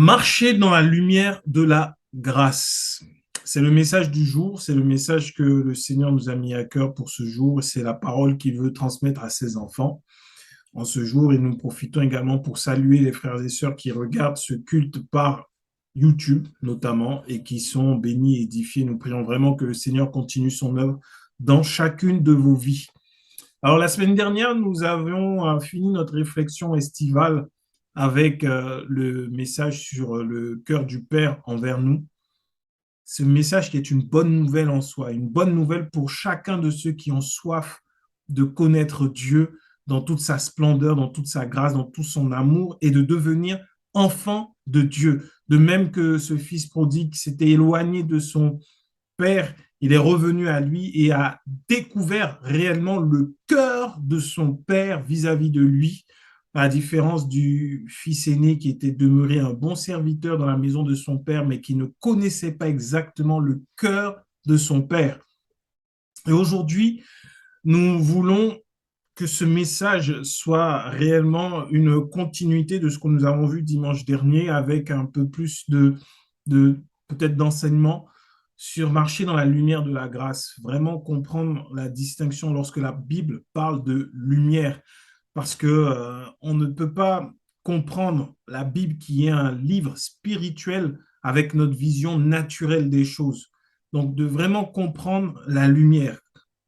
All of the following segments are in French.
Marcher dans la lumière de la grâce. C'est le message du jour, c'est le message que le Seigneur nous a mis à cœur pour ce jour. C'est la parole qu'il veut transmettre à ses enfants en ce jour. Et nous profitons également pour saluer les frères et sœurs qui regardent ce culte par YouTube notamment et qui sont bénis et édifiés. Nous prions vraiment que le Seigneur continue son œuvre dans chacune de vos vies. Alors, la semaine dernière, nous avions fini notre réflexion estivale avec le message sur le cœur du Père envers nous. Ce message qui est une bonne nouvelle en soi, une bonne nouvelle pour chacun de ceux qui ont soif de connaître Dieu dans toute sa splendeur, dans toute sa grâce, dans tout son amour et de devenir enfant de Dieu. De même que ce fils prodigue s'était éloigné de son Père, il est revenu à lui et a découvert réellement le cœur de son Père vis-à-vis de lui, à la différence du fils aîné qui était demeuré un bon serviteur dans la maison de son Père, mais qui ne connaissait pas exactement le cœur de son Père. Et aujourd'hui, nous voulons que ce message soit réellement une continuité de ce que nous avons vu dimanche dernier avec un peu plus de peut-être d'enseignement sur marcher dans la lumière de la grâce, vraiment comprendre la distinction lorsque la Bible parle de lumière, parce que on ne peut pas comprendre la Bible qui est un livre spirituel avec notre vision naturelle des choses. Donc, de vraiment comprendre la lumière.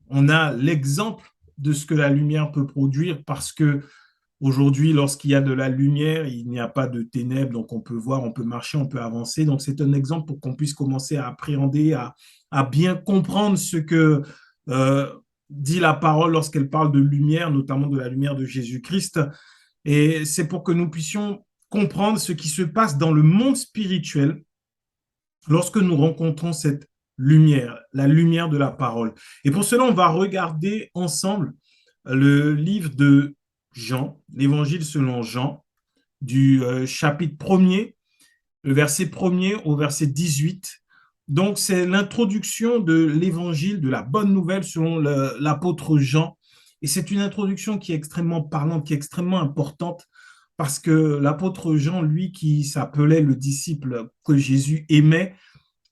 On a l'exemple de ce que la lumière peut produire parce que aujourd'hui, lorsqu'il y a de la lumière, il n'y a pas de ténèbres, donc on peut voir, on peut marcher, on peut avancer. Donc c'est un exemple pour qu'on puisse commencer à appréhender, à bien comprendre ce que dit la parole lorsqu'elle parle de lumière, notamment de la lumière de Jésus-Christ. Et c'est pour que nous puissions comprendre ce qui se passe dans le monde spirituel lorsque nous rencontrons cette lumière, la lumière de la parole. Et pour cela, on va regarder ensemble le livre de Jean, l'évangile selon Jean, du chapitre 1er, le verset 1er au verset 18. Donc, c'est l'introduction de l'évangile, de la bonne nouvelle selon l'apôtre Jean. Et c'est une introduction qui est extrêmement parlante, qui est extrêmement importante, parce que l'apôtre Jean, lui, qui s'appelait le disciple que Jésus aimait,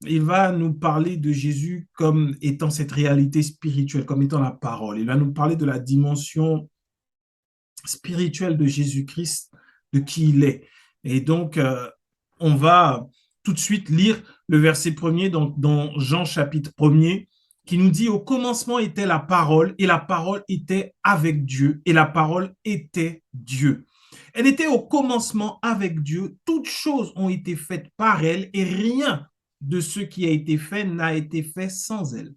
il va nous parler de Jésus comme étant cette réalité spirituelle, comme étant la parole. Il va nous parler de la dimension spirituelle de Jésus-Christ, de qui il est. Et donc, on va tout de suite lire le verset premier dans Jean chapitre 1er, qui nous dit « Au commencement était la parole, et la parole était avec Dieu, et la parole était Dieu. Elle était au commencement avec Dieu, toutes choses ont été faites par elle, et rien de ce qui a été fait n'a été fait sans elle.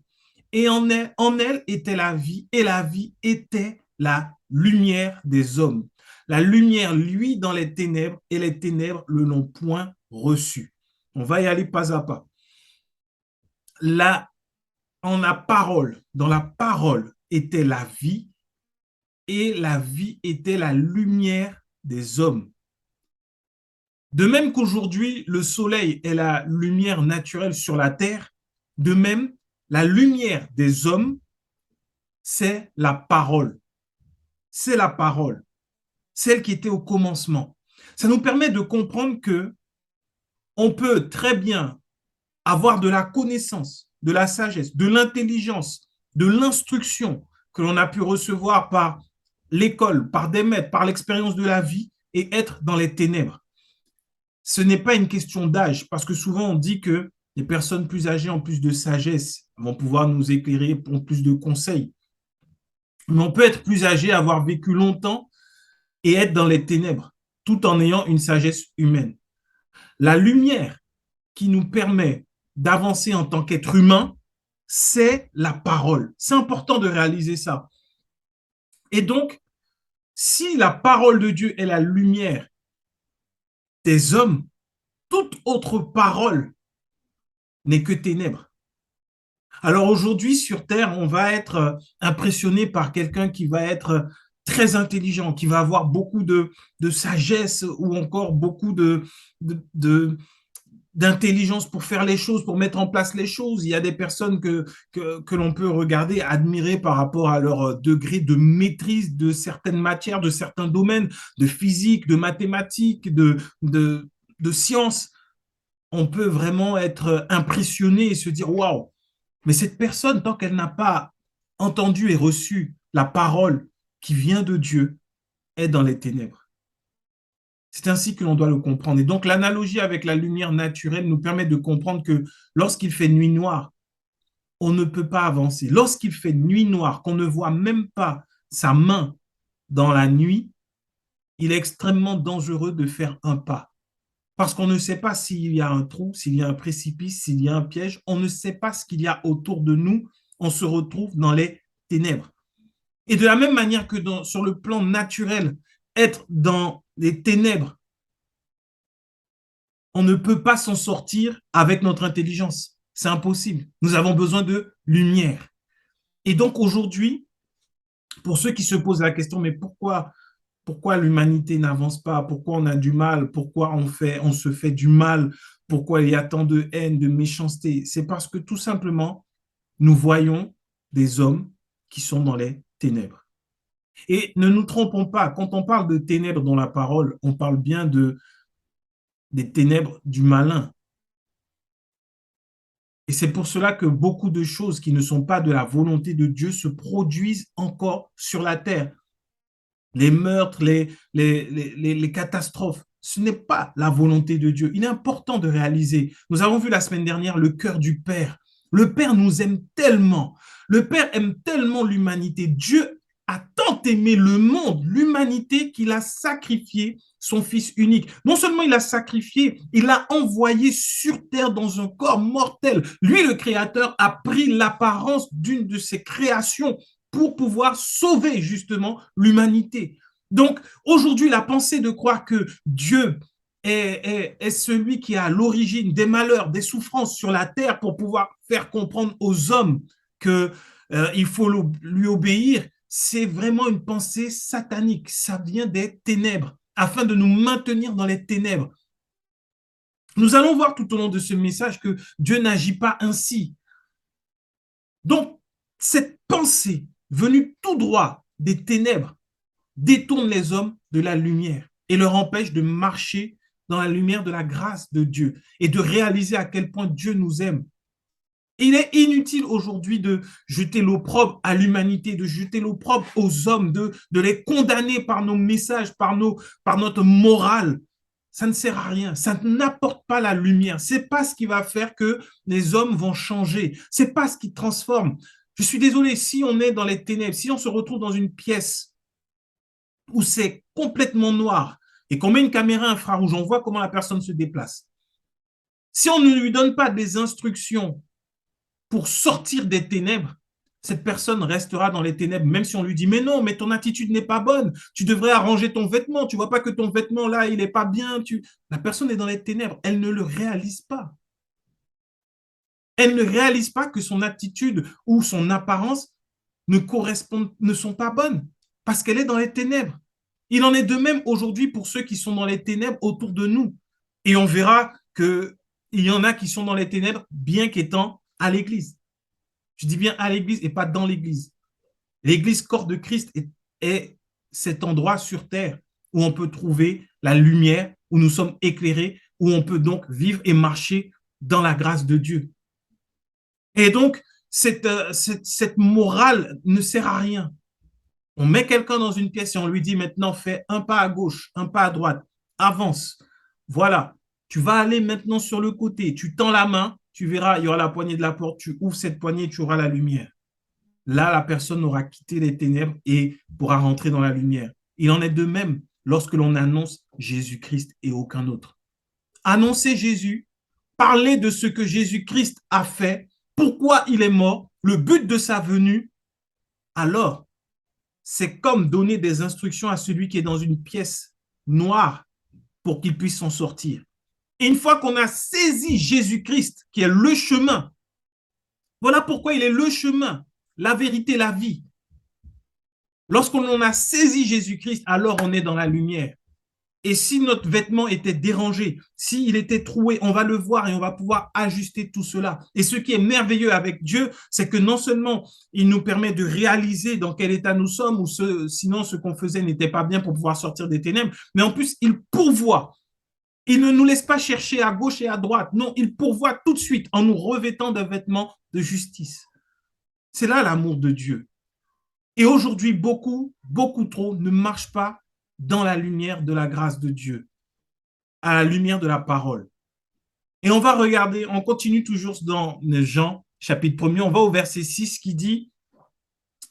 Et en elle était la vie, et la vie était la lumière des hommes. La lumière luit dans les ténèbres, et les ténèbres ne l'ont point reçue. » On va y aller pas à pas. Dans la parole était la vie, et la vie était la lumière des hommes. De même qu'aujourd'hui, le soleil est la lumière naturelle sur la terre, de même, la lumière des hommes, c'est la parole. C'est la parole, celle qui était au commencement. Ça nous permet de comprendre que on peut très bien avoir de la connaissance, de la sagesse, de l'intelligence, de l'instruction que l'on a pu recevoir par l'école, par des maîtres, par l'expérience de la vie et être dans les ténèbres. Ce n'est pas une question d'âge, parce que souvent on dit que les personnes plus âgées ont plus de sagesse, vont pouvoir nous éclairer, ont plus de conseils. Mais on peut être plus âgé, avoir vécu longtemps et être dans les ténèbres, tout en ayant une sagesse humaine. La lumière qui nous permet d'avancer en tant qu'être humain, c'est la parole. C'est important de réaliser ça. Et donc, si la parole de Dieu est la lumière des hommes, toute autre parole n'est que ténèbres. Alors aujourd'hui, sur Terre, on va être impressionné par quelqu'un qui va être très intelligent, qui va avoir beaucoup de sagesse ou encore beaucoup d'intelligence pour faire les choses, pour mettre en place les choses. Il y a des personnes que l'on peut regarder, admirer par rapport à leur degré de maîtrise de certaines matières, de certains domaines, de physique, de mathématiques, de science, on peut vraiment être impressionné et se dire, waouh, mais cette personne, tant qu'elle n'a pas entendu et reçu la parole qui vient de Dieu, est dans les ténèbres. C'est ainsi que l'on doit le comprendre. Et donc, l'analogie avec la lumière naturelle nous permet de comprendre que lorsqu'il fait nuit noire, on ne peut pas avancer. Lorsqu'il fait nuit noire, qu'on ne voit même pas sa main dans la nuit, il est extrêmement dangereux de faire un pas. Parce qu'on ne sait pas s'il y a un trou, s'il y a un précipice, s'il y a un piège. On ne sait pas ce qu'il y a autour de nous. On se retrouve dans les ténèbres. Et de la même manière que sur le plan naturel, être dans les ténèbres, on ne peut pas s'en sortir avec notre intelligence. C'est impossible. Nous avons besoin de lumière. Et donc aujourd'hui, pour ceux qui se posent la question, mais pourquoi l'humanité n'avance pas? Pourquoi on a du mal? Pourquoi on se fait du mal? Pourquoi il y a tant de haine, de méchanceté? C'est parce que tout simplement, nous voyons des hommes qui sont dans les ténèbres. Et ne nous trompons pas, quand on parle de ténèbres dans la parole, on parle bien des ténèbres du malin. Et c'est pour cela que beaucoup de choses qui ne sont pas de la volonté de Dieu se produisent encore sur la terre. Les meurtres, les catastrophes, ce n'est pas la volonté de Dieu. Il est important de réaliser. Nous avons vu la semaine dernière le cœur du Père. Le Père nous aime tellement. Le Père aime tellement l'humanité. Dieu a tant aimé le monde, l'humanité, qu'il a sacrifié son Fils unique. Non seulement il a sacrifié, il l'a envoyé sur terre dans un corps mortel. Lui, le Créateur, a pris l'apparence d'une de ses créations pour pouvoir sauver justement l'humanité. Donc aujourd'hui, la pensée de croire que Dieu est celui qui est à l'origine des malheurs, des souffrances sur la terre pour pouvoir faire comprendre aux hommes qu'il faut lui obéir, c'est vraiment une pensée satanique. Ça vient des ténèbres, afin de nous maintenir dans les ténèbres. Nous allons voir tout au long de ce message que Dieu n'agit pas ainsi. Donc, cette pensée venue tout droit des ténèbres détourne les hommes de la lumière et leur empêche de marcher dans la lumière de la grâce de Dieu et de réaliser à quel point Dieu nous aime. Il est inutile aujourd'hui de jeter l'opprobre à l'humanité, de jeter l'opprobre aux hommes, de les condamner par nos messages, par notre morale. Ça ne sert à rien, ça n'apporte pas la lumière. C'est pas ce qui va faire que les hommes vont changer. C'est pas ce qui transforme. Je suis désolé, si on est dans les ténèbres, si on se retrouve dans une pièce où c'est complètement noir et qu'on met une caméra infrarouge, on voit comment la personne se déplace. Si on ne lui donne pas des instructions pour sortir des ténèbres, cette personne restera dans les ténèbres, même si on lui dit, mais non, mais ton attitude n'est pas bonne, tu devrais arranger ton vêtement, tu vois pas que ton vêtement là, il n'est pas bien, la personne est dans les ténèbres, elle ne le réalise pas. Elle ne réalise pas que son attitude ou son apparence ne sont pas bonnes, parce qu'elle est dans les ténèbres. Il en est de même aujourd'hui pour ceux qui sont dans les ténèbres autour de nous. Et on verra qu'il y en a qui sont dans les ténèbres, bien qu'étant à l'église. Je dis bien à l'église et pas dans l'église. L'église corps de Christ est cet endroit sur terre où on peut trouver la lumière, où nous sommes éclairés, où on peut donc vivre et marcher dans la grâce de Dieu. Et donc, cette morale ne sert à rien. On met quelqu'un dans une pièce et on lui dit maintenant, fais un pas à gauche, un pas à droite, avance. Voilà, tu vas aller maintenant sur le côté, tu tends la main, tu verras, il y aura la poignée de la porte, tu ouvres cette poignée, tu auras la lumière. Là, la personne aura quitté les ténèbres et pourra rentrer dans la lumière. Il en est de même lorsque l'on annonce Jésus-Christ et aucun autre. Annoncer Jésus, parler de ce que Jésus-Christ a fait, pourquoi il est mort, le but de sa venue, alors c'est comme donner des instructions à celui qui est dans une pièce noire pour qu'il puisse s'en sortir. Et une fois qu'on a saisi Jésus-Christ, qui est le chemin, voilà pourquoi il est le chemin, la vérité, la vie. Lorsqu'on a saisi Jésus-Christ, alors on est dans la lumière. Et si notre vêtement était dérangé, s'il était troué, on va le voir et on va pouvoir ajuster tout cela. Et ce qui est merveilleux avec Dieu, c'est que non seulement il nous permet de réaliser dans quel état nous sommes, ou sinon ce qu'on faisait n'était pas bien pour pouvoir sortir des ténèbres, mais en plus il pourvoit. Il ne nous laisse pas chercher à gauche et à droite. Non, il pourvoit tout de suite en nous revêtant d'un vêtement de justice. C'est là l'amour de Dieu. Et aujourd'hui, beaucoup trop ne marchent pas dans la lumière de la grâce de Dieu, à la lumière de la parole. Et on va regarder, on continue toujours dans Jean, chapitre 1er, on va au verset 6 qui dit,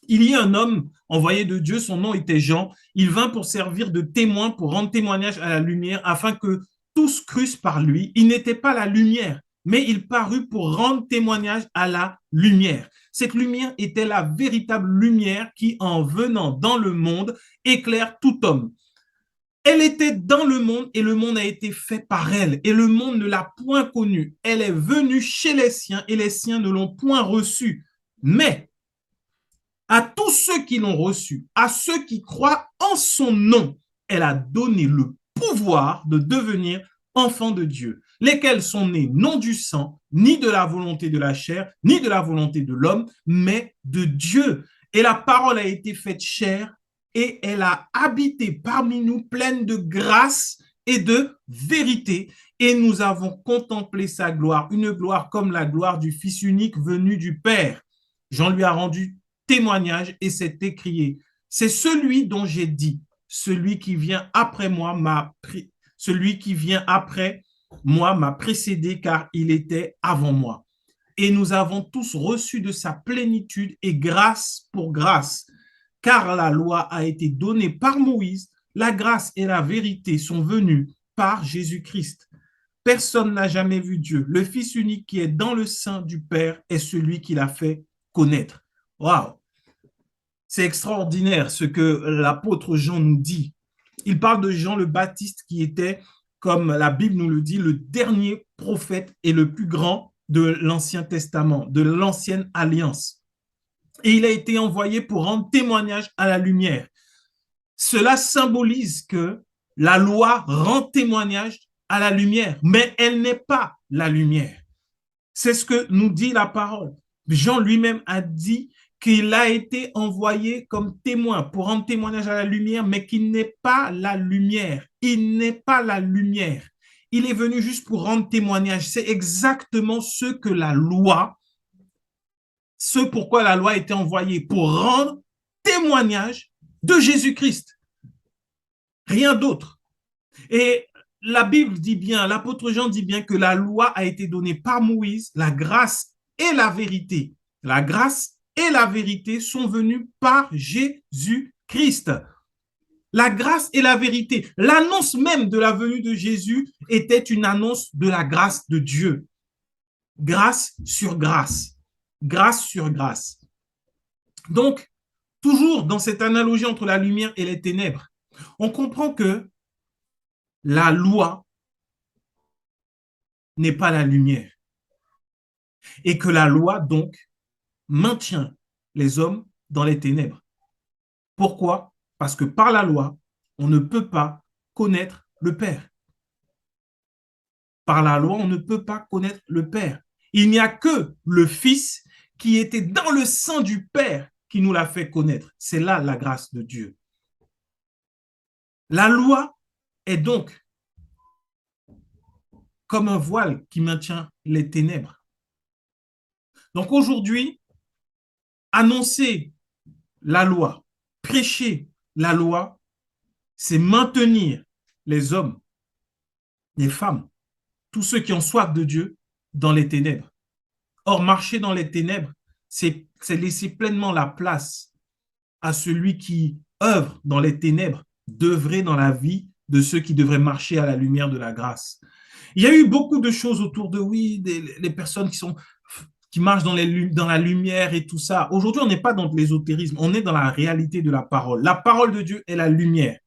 il y a un homme envoyé de Dieu, son nom était Jean, il vint pour servir de témoin, pour rendre témoignage à la lumière, afin que tous crussent par lui. Il n'était pas la lumière, mais il parut pour rendre témoignage à la lumière. Cette lumière était la véritable lumière qui, en venant dans le monde, éclaire tout homme. Elle était dans le monde et le monde a été fait par elle et le monde ne l'a point connue. Elle est venue chez les siens et les siens ne l'ont point reçue. Mais à tous ceux qui l'ont reçue, à ceux qui croient en son nom, elle a donné le pouvoir de devenir enfants de Dieu, lesquels sont nés non du sang, ni de la volonté de la chair, ni de la volonté de l'homme, mais de Dieu. Et la parole a été faite chair et elle a habité parmi nous pleine de grâce et de vérité. Et nous avons contemplé sa gloire, une gloire comme la gloire du Fils unique venu du Père. Jean lui a rendu témoignage et s'est écrié, c'est celui dont j'ai dit, celui qui vient après moi m'a précédé car il était avant moi. Et nous avons tous reçu de sa plénitude et grâce pour grâce, car la loi a été donnée par Moïse, la grâce et la vérité sont venues par Jésus-Christ. Personne n'a jamais vu Dieu. Le Fils unique qui est dans le sein du Père est celui qui l'a fait connaître. Waouh! C'est extraordinaire ce que l'apôtre Jean nous dit. Il parle de Jean le Baptiste qui était, comme la Bible nous le dit, le dernier prophète et le plus grand de l'Ancien Testament, de l'Ancienne Alliance. Et il a été envoyé pour rendre témoignage à la lumière. Cela symbolise que la loi rend témoignage à la lumière, mais elle n'est pas la lumière. C'est ce que nous dit la parole. Jean lui-même a dit qu'il a été envoyé comme témoin pour rendre témoignage à la lumière, mais qu'il n'est pas la lumière. Il n'est pas la lumière. Il est venu juste pour rendre témoignage. C'est exactement ce que la loi, ce pourquoi la loi a été envoyée, pour rendre témoignage de Jésus-Christ. Rien d'autre. Et la Bible dit bien, l'apôtre Jean dit bien que la loi a été donnée par Moïse, la grâce et la vérité. La grâce et la vérité sont venues par Jésus-Christ. La grâce et la vérité. L'annonce même de la venue de Jésus était une annonce de la grâce de Dieu. Grâce sur grâce. Grâce sur grâce. Donc, toujours dans cette analogie entre la lumière et les ténèbres, on comprend que la loi n'est pas la lumière. Et que la loi, donc, maintient les hommes dans les ténèbres. Pourquoi? Parce que par la loi, on ne peut pas connaître le Père. Par la loi, on ne peut pas connaître le Père. Il n'y a que le Fils qui était dans le sein du Père qui nous l'a fait connaître. C'est là la grâce de Dieu. La loi est donc comme un voile qui maintient les ténèbres. Donc aujourd'hui, annoncer la loi, prêcher la loi, c'est maintenir les hommes, les femmes, tous ceux qui ont soif de Dieu dans les ténèbres. Or, marcher dans les ténèbres, c'est laisser pleinement la place à celui qui œuvre dans les ténèbres d'œuvrer dans la vie de ceux qui devraient marcher à la lumière de la grâce. Il y a eu beaucoup de choses autour de, oui, les personnes qui marchent dans la lumière et tout ça. Aujourd'hui, on n'est pas dans l'ésotérisme, on est dans la réalité de la parole. La parole de Dieu est la lumière.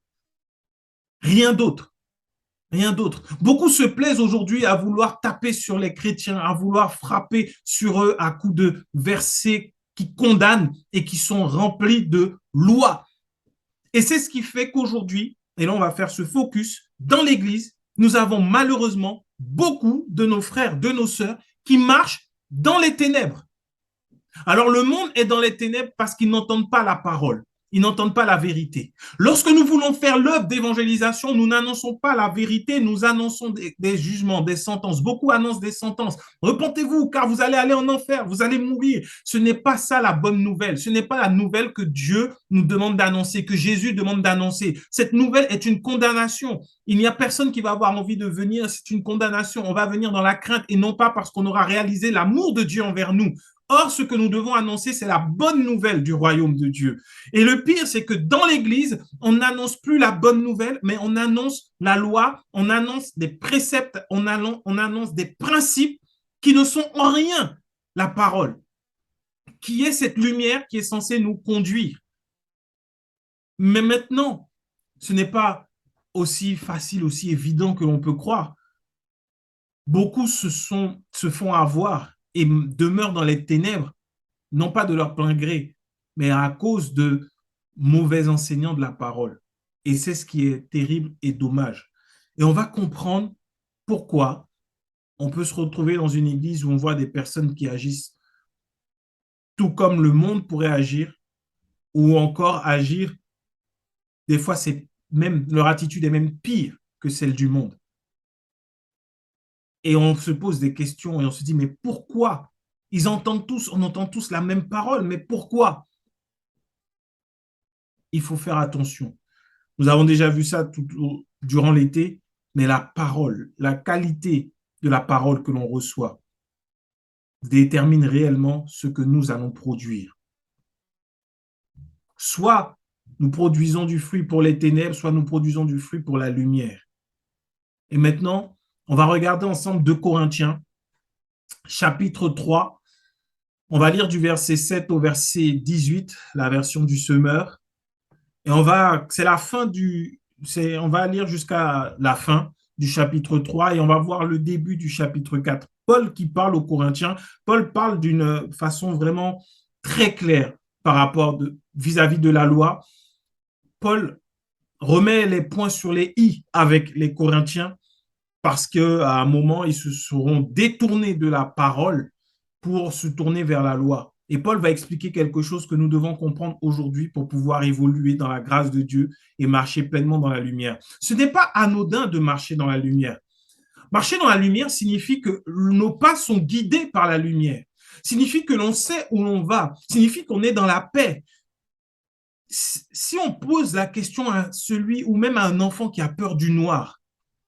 Rien d'autre. Rien d'autre. Beaucoup se plaisent aujourd'hui à vouloir taper sur les chrétiens, à vouloir frapper sur eux à coups de versets qui condamnent et qui sont remplis de lois. Et c'est ce qui fait qu'aujourd'hui, et là on va faire ce focus, dans l'Église, nous avons malheureusement beaucoup de nos frères, de nos sœurs qui marchent dans les ténèbres. Alors le monde est dans les ténèbres parce qu'ils n'entendent pas la parole. ils n'entendent pas la vérité. Lorsque nous voulons faire l'œuvre d'évangélisation, nous n'annonçons pas la vérité, nous annonçons des jugements, des sentences. Beaucoup annoncent des sentences. Repentez-vous, car vous allez aller en enfer, vous allez mourir. Ce n'est pas ça la bonne nouvelle. Ce n'est pas la nouvelle que Dieu nous demande d'annoncer, que Jésus demande d'annoncer. Cette nouvelle est une condamnation. Il n'y a personne qui va avoir envie de venir, c'est une condamnation. On va venir dans la crainte et non pas parce qu'on aura réalisé l'amour de Dieu envers nous. Or, ce que nous devons annoncer, c'est la bonne nouvelle du royaume de Dieu. Et le pire, c'est que dans l'Église, on n'annonce plus la bonne nouvelle, mais on annonce la loi, on annonce des préceptes, on annonce des principes qui ne sont en rien la parole, qui est cette lumière qui est censée nous conduire. Mais maintenant, ce n'est pas aussi facile, aussi évident que l'on peut croire. Beaucoup se font avoir et demeurent dans les ténèbres, non pas de leur plein gré, mais à cause de mauvais enseignants de la parole. Et c'est ce qui est terrible et dommage. Et on va comprendre pourquoi on peut se retrouver dans une église où on voit des personnes qui agissent tout comme le monde pourrait agir, ou encore agir, des fois, c'est même, leur attitude est même pire que celle du monde. Et on se pose des questions et on se dit, mais pourquoi? Ils entendent tous, on entend tous la même parole, mais pourquoi? Il faut faire attention. Nous avons déjà vu ça durant l'été, mais la parole, la qualité de la parole que l'on reçoit détermine réellement ce que nous allons produire. Soit nous produisons du fruit pour les ténèbres, soit nous produisons du fruit pour la lumière. Et maintenant, on va regarder ensemble 2 Corinthiens, chapitre 3. On va lire du verset 7 au verset 18, la version du semeur. Et c'est la fin on va lire jusqu'à la fin du chapitre 3 et on va voir le début du chapitre 4. Paul qui parle aux Corinthiens, Paul parle d'une façon vraiment très claire par rapport vis-à-vis de la loi. Paul remet les points sur les i avec les Corinthiens parce qu'à un moment, ils se seront détournés de la parole pour se tourner vers la loi. Et Paul va expliquer quelque chose que nous devons comprendre aujourd'hui pour pouvoir évoluer dans la grâce de Dieu et marcher pleinement dans la lumière. Ce n'est pas anodin de marcher dans la lumière. Marcher dans la lumière signifie que nos pas sont guidés par la lumière, signifie que l'on sait où l'on va, signifie qu'on est dans la paix. Si on pose la question à celui ou même à un enfant qui a peur du noir,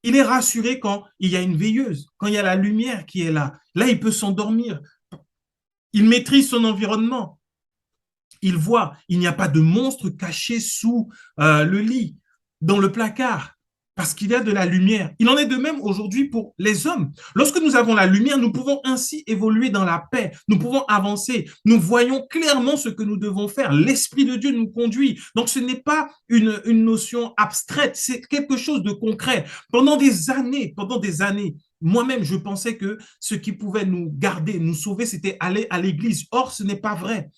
il est rassuré quand il y a une veilleuse, quand il y a la lumière qui est là. Là, il peut s'endormir. Il maîtrise son environnement. Il voit, il n'y a pas de monstre caché sous le lit, dans le placard, parce qu'il y a de la lumière. Il en est de même aujourd'hui pour les hommes. Lorsque nous avons la lumière, nous pouvons ainsi évoluer dans la paix. Nous pouvons avancer. Nous voyons clairement ce que nous devons faire. L'Esprit de Dieu nous conduit. Donc, ce n'est pas une notion abstraite, c'est quelque chose de concret. Pendant des années, moi-même, je pensais que ce qui pouvait nous garder, nous sauver, c'était aller à l'église. Or, ce n'est pas vrai.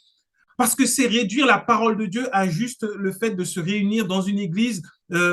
Parce que c'est réduire la parole de Dieu à juste le fait de se réunir dans une église,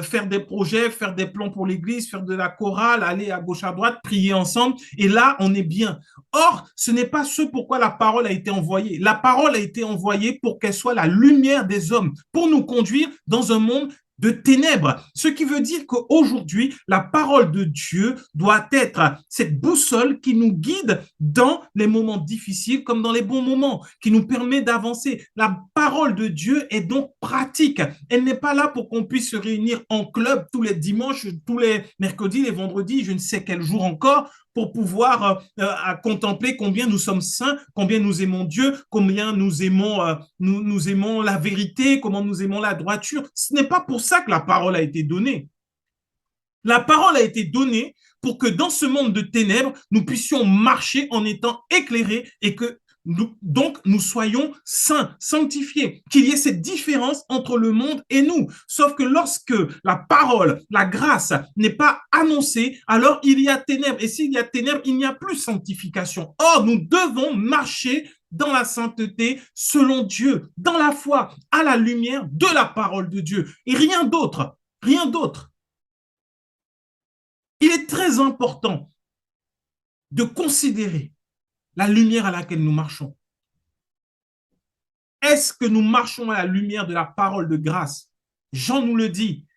faire des projets, faire des plans pour l'église, faire de la chorale, aller à gauche à droite, prier ensemble. Et là, on est bien. Or, ce n'est pas ce pourquoi la parole a été envoyée. La parole a été envoyée pour qu'elle soit la lumière des hommes, pour nous conduire dans un monde de ténèbres. Ce qui veut dire qu'aujourd'hui, la parole de Dieu doit être cette boussole qui nous guide dans les moments difficiles comme dans les bons moments, qui nous permet d'avancer. La parole de Dieu est donc pratique. Elle n'est pas là pour qu'on puisse se réunir en club tous les dimanches, tous les mercredis, les vendredis, je ne sais quel jour encore, pour pouvoir contempler combien nous sommes saints, combien nous aimons Dieu, combien nous aimons la vérité, comment nous aimons la droiture. Ce n'est pas pour ça que la parole a été donnée. La parole a été donnée pour que dans ce monde de ténèbres, nous puissions marcher en étant éclairés et que donc nous soyons saints, sanctifiés, qu'il y ait cette différence entre le monde et nous. Sauf que lorsque la parole, la grâce n'est pas annoncée, alors il y a ténèbres. Et s'il y a ténèbres, il n'y a plus sanctification. Or, nous devons marcher dans la sainteté selon Dieu, dans la foi, à la lumière de la parole de Dieu. Et rien d'autre, rien d'autre. Il est très important de considérer la lumière à laquelle nous marchons. Est-ce que nous marchons à la lumière de la parole de grâce? Jean nous le dit,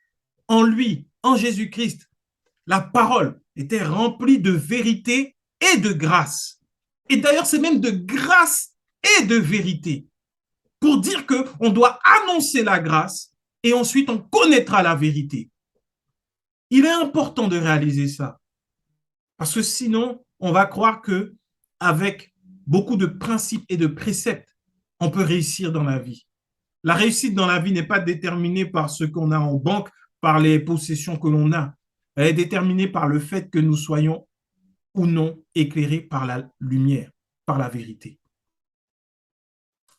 en lui, en Jésus-Christ, la parole était remplie de vérité et de grâce. Et d'ailleurs, c'est même de grâce et de vérité. Pour dire qu'on doit annoncer la grâce et ensuite on connaîtra la vérité. Il est important de réaliser ça. Parce que sinon, on va croire que avec beaucoup de principes et de préceptes, on peut réussir dans la vie. La réussite dans la vie n'est pas déterminée par ce qu'on a en banque, par les possessions que l'on a. Elle est déterminée par le fait que nous soyons ou non éclairés par la lumière, par la vérité.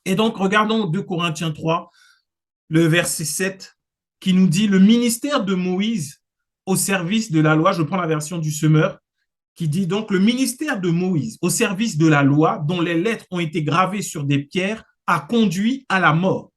Et donc, regardons 2 Corinthiens 3, le verset 7, qui nous dit « Le ministère de Moïse au service de la loi », je prends la version du Semeur, qui dit donc « Le ministère de Moïse au service de la loi, dont les lettres ont été gravées sur des pierres, a conduit à la mort. »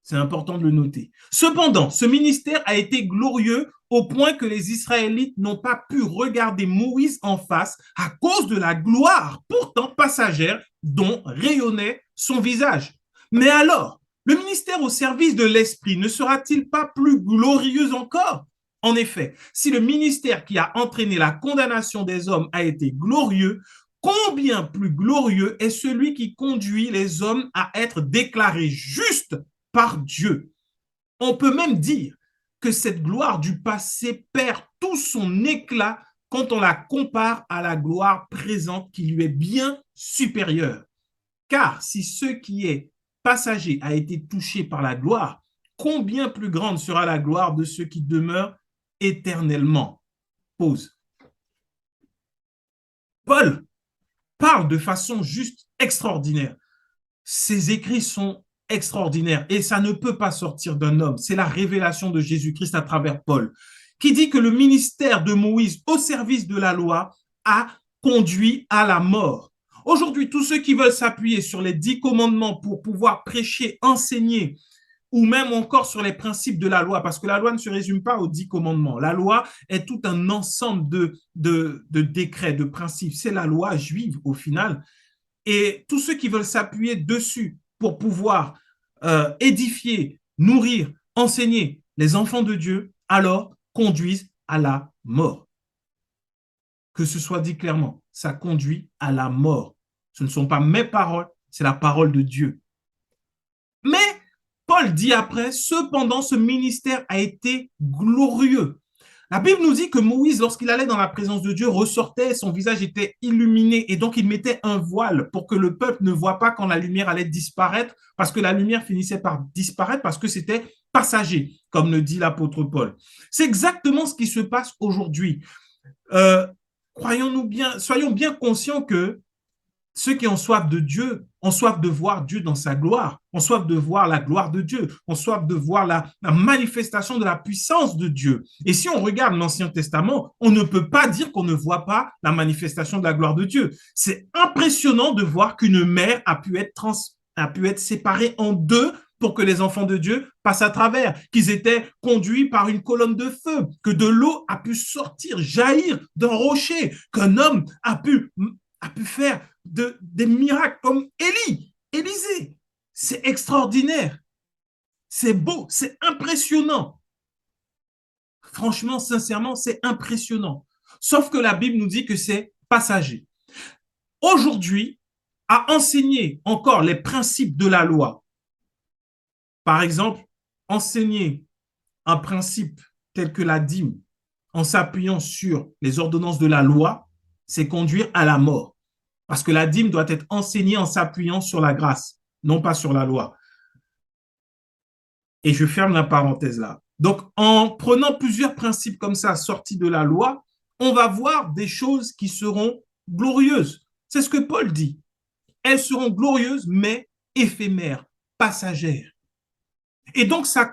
C'est important de le noter. Cependant, ce ministère a été glorieux au point que les Israélites n'ont pas pu regarder Moïse en face à cause de la gloire pourtant passagère dont rayonnait son visage. Mais alors, le ministère au service de l'Esprit ne sera-t-il pas plus glorieux encore? En effet, si le ministère qui a entraîné la condamnation des hommes a été glorieux, combien plus glorieux est celui qui conduit les hommes à être déclarés justes par Dieu. On peut même dire que cette gloire du passé perd tout son éclat quand on la compare à la gloire présente qui lui est bien supérieure. Car si ce qui est passager a été touché par la gloire, combien plus grande sera la gloire de ceux qui demeurent éternellement? Pause. Paul parle de façon juste extraordinaire. Ses écrits sont extraordinaires et ça ne peut pas sortir d'un homme. C'est la révélation de Jésus-Christ à travers Paul, qui dit que le ministère de Moïse au service de la loi a conduit à la mort. Aujourd'hui, tous ceux qui veulent s'appuyer sur les 10 commandements pour pouvoir prêcher, enseigner, ou même encore sur les principes de la loi, parce que la loi ne se résume pas aux 10 commandements. La loi est tout un ensemble de décrets, de principes. C'est la loi juive au final. Et tous ceux qui veulent s'appuyer dessus pour pouvoir édifier, nourrir, enseigner les enfants de Dieu, alors conduisent à la mort. Que ce soit dit clairement, ça conduit à la mort. Ce ne sont pas mes paroles, c'est la parole de Dieu. Mais Paul dit après, cependant, ce ministère a été glorieux. La Bible nous dit que Moïse, lorsqu'il allait dans la présence de Dieu, ressortait, son visage était illuminé et donc il mettait un voile pour que le peuple ne voit pas quand la lumière allait disparaître, parce que la lumière finissait par disparaître parce que c'était passager, comme le dit l'apôtre Paul. C'est exactement ce qui se passe aujourd'hui. Croyons-nous bien, soyons bien conscients que ceux qui ont soif de Dieu ont soif de voir Dieu dans sa gloire, ont soif de voir la gloire de Dieu, ont soif de voir la manifestation de la puissance de Dieu. Et si on regarde l'Ancien Testament, on ne peut pas dire qu'on ne voit pas la manifestation de la gloire de Dieu. C'est impressionnant de voir qu'une mer a pu être séparée en deux pour que les enfants de Dieu passent à travers, qu'ils étaient conduits par une colonne de feu, que de l'eau a pu sortir, jaillir d'un rocher, qu'un homme a pu faire des miracles comme Élisée. C'est extraordinaire. C'est beau, c'est impressionnant. Franchement, sincèrement, c'est impressionnant. Sauf que la Bible nous dit que c'est passager. Aujourd'hui, à enseigner encore les principes de la loi, par exemple, enseigner un principe tel que la dîme en s'appuyant sur les ordonnances de la loi, c'est conduire à la mort. Parce que la dîme doit être enseignée en s'appuyant sur la grâce, non pas sur la loi. Et je ferme la parenthèse là. Donc, en prenant plusieurs principes comme ça sortis de la loi, on va voir des choses qui seront glorieuses. C'est ce que Paul dit. Elles seront glorieuses, mais éphémères, passagères. Et donc, ça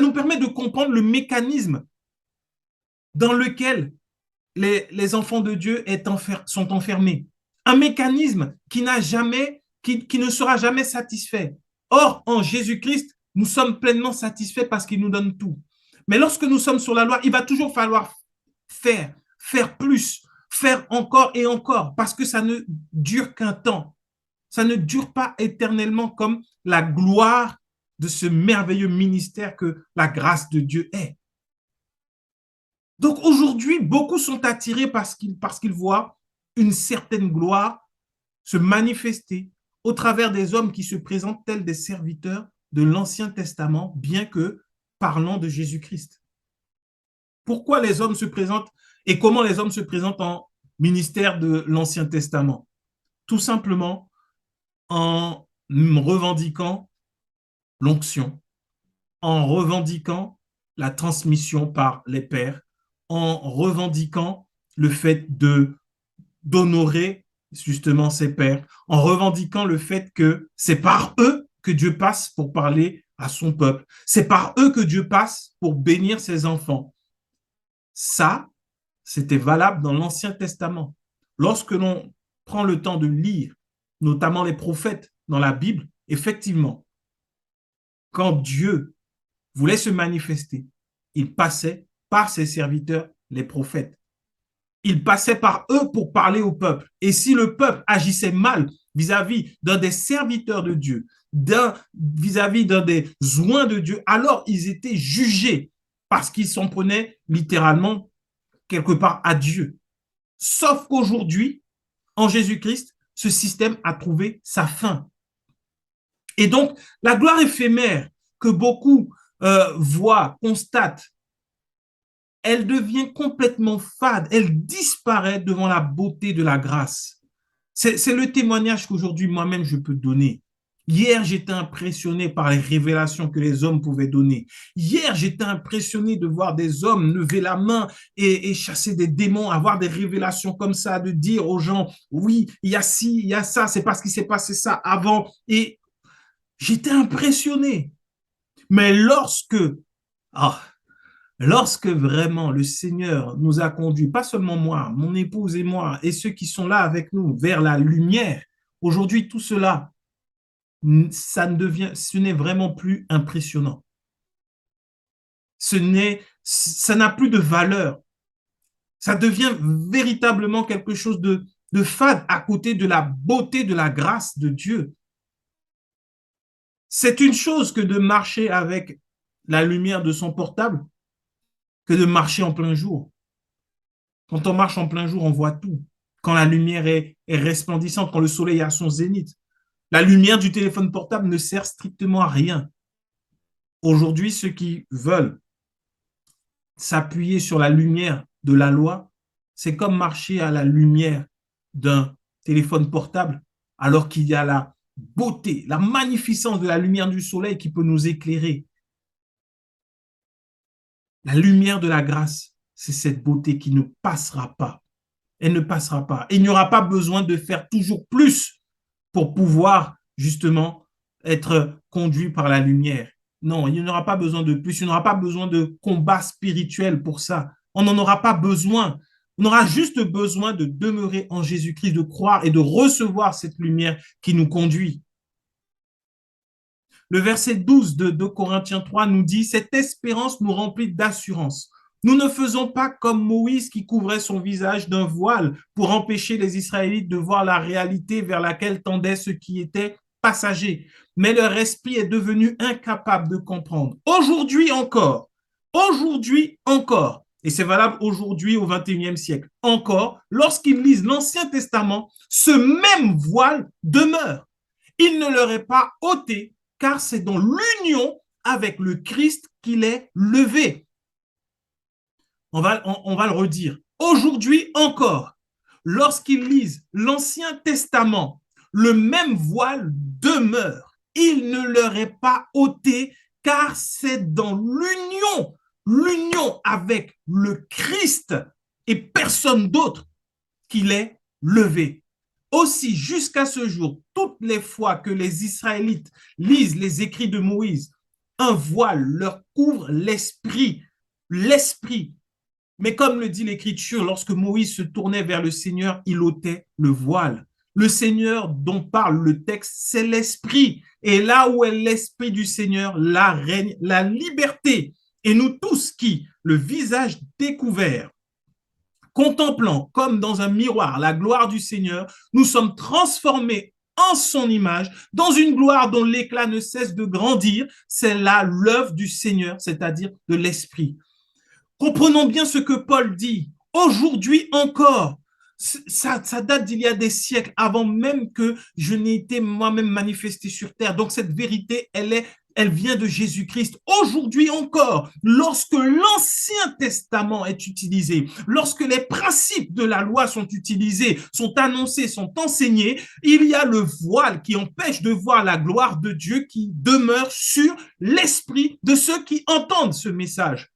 nous permet de comprendre le mécanisme dans lequel les enfants de Dieu sont enfermés. Un mécanisme qui ne sera jamais satisfait. Or, en Jésus-Christ, nous sommes pleinement satisfaits parce qu'il nous donne tout. Mais lorsque nous sommes sur la loi, il va toujours falloir faire plus, faire encore et encore, parce que ça ne dure qu'un temps. Ça ne dure pas éternellement comme la gloire de ce merveilleux ministère que la grâce de Dieu est. Donc aujourd'hui, beaucoup sont attirés parce qu'ils voient une certaine gloire se manifester au travers des hommes qui se présentent tels des serviteurs de l'Ancien Testament, bien que parlant de Jésus-Christ. Pourquoi les hommes se présentent et comment les hommes se présentent en ministère de l'Ancien Testament? Tout simplement en revendiquant l'onction, en revendiquant la transmission par les pères, en revendiquant le fait de d'honorer justement ses pères, en revendiquant le fait que c'est par eux que Dieu passe pour parler à son peuple. C'est par eux que Dieu passe pour bénir ses enfants. Ça, c'était valable dans l'Ancien Testament. Lorsque l'on prend le temps de lire, notamment les prophètes dans la Bible, effectivement, quand Dieu voulait se manifester, il passait par ses serviteurs, les prophètes. Il passait par eux pour parler au peuple. Et si le peuple agissait mal vis-à-vis d'un des serviteurs de Dieu, vis-à-vis d'un des oints de Dieu, alors ils étaient jugés parce qu'ils s'en prenaient littéralement quelque part à Dieu. Sauf qu'aujourd'hui, en Jésus-Christ, ce système a trouvé sa fin. Et donc, la gloire éphémère que beaucoup voient, constatent, elle devient complètement fade, elle disparaît devant la beauté de la grâce. C'est le témoignage qu'aujourd'hui moi-même je peux donner. Hier, j'étais impressionné par les révélations que les hommes pouvaient donner. Hier, j'étais impressionné de voir des hommes lever la main et chasser des démons, avoir des révélations comme ça, de dire aux gens, oui, il y a ci, il y a ça, c'est parce qu'il s'est passé ça avant. Et j'étais impressionné. Mais lorsque vraiment le Seigneur nous a conduits, pas seulement moi, mon épouse et moi, et ceux qui sont là avec nous, vers la lumière, aujourd'hui, tout cela, ce n'est vraiment plus impressionnant. Ça n'a plus de valeur. Ça devient véritablement quelque chose de fade à côté de la beauté de la grâce de Dieu. C'est une chose que de marcher avec la lumière de son portable que de marcher en plein jour. Quand on marche en plein jour, on voit tout. Quand la lumière est resplendissante, quand le soleil est à son zénith. La lumière du téléphone portable ne sert strictement à rien. Aujourd'hui, ceux qui veulent s'appuyer sur la lumière de la loi, c'est comme marcher à la lumière d'un téléphone portable, alors qu'il y a la beauté, la magnificence de la lumière du soleil qui peut nous éclairer. La lumière de la grâce, c'est cette beauté qui ne passera pas. Elle ne passera pas. Il n'y aura pas besoin de faire toujours plus pour pouvoir justement être conduit par la lumière. Non, il n'y aura pas besoin de plus. Il n'y aura pas besoin de combat spirituel pour ça. On n'en aura pas besoin. On aura juste besoin de demeurer en Jésus-Christ, de croire et de recevoir cette lumière qui nous conduit. Le verset 12 de 2 Corinthiens 3 nous dit, cette espérance nous remplit d'assurance. Nous ne faisons pas comme Moïse qui couvrait son visage d'un voile pour empêcher les Israélites de voir la réalité vers laquelle tendait ce qui était passager. Mais leur esprit est devenu incapable de comprendre. Aujourd'hui encore, et c'est valable aujourd'hui au XXIe siècle, encore, lorsqu'ils lisent l'Ancien Testament, ce même voile demeure. Il ne leur est pas ôté, car c'est dans l'union avec le Christ qu'il est levé. On va le redire. Aujourd'hui encore, lorsqu'ils lisent l'Ancien Testament, le même voile demeure. Il ne leur est pas ôté, car c'est dans l'union avec le Christ et personne d'autre qu'il est levé. Aussi, jusqu'à ce jour, toutes les fois que les Israélites lisent les écrits de Moïse, un voile leur couvre l'esprit. Mais comme le dit l'Écriture, lorsque Moïse se tournait vers le Seigneur, il ôtait le voile. Le Seigneur dont parle le texte, c'est l'Esprit. Et là où est l'Esprit du Seigneur, là règne la liberté. Et nous tous qui, le visage découvert, contemplant comme dans un miroir la gloire du Seigneur, nous sommes transformés en son image, dans une gloire dont l'éclat ne cesse de grandir. C'est là l'œuvre du Seigneur, c'est-à-dire de l'Esprit. Comprenons bien ce que Paul dit. Aujourd'hui encore, ça date d'il y a des siècles, avant même que je n'ai été moi-même manifesté sur terre. Donc cette vérité, elle vient de Jésus-Christ. Aujourd'hui encore, lorsque l'Ancien Testament est utilisé, lorsque les principes de la loi sont utilisés, sont annoncés, sont enseignés, il y a le voile qui empêche de voir la gloire de Dieu qui demeure sur l'esprit de ceux qui entendent ce message.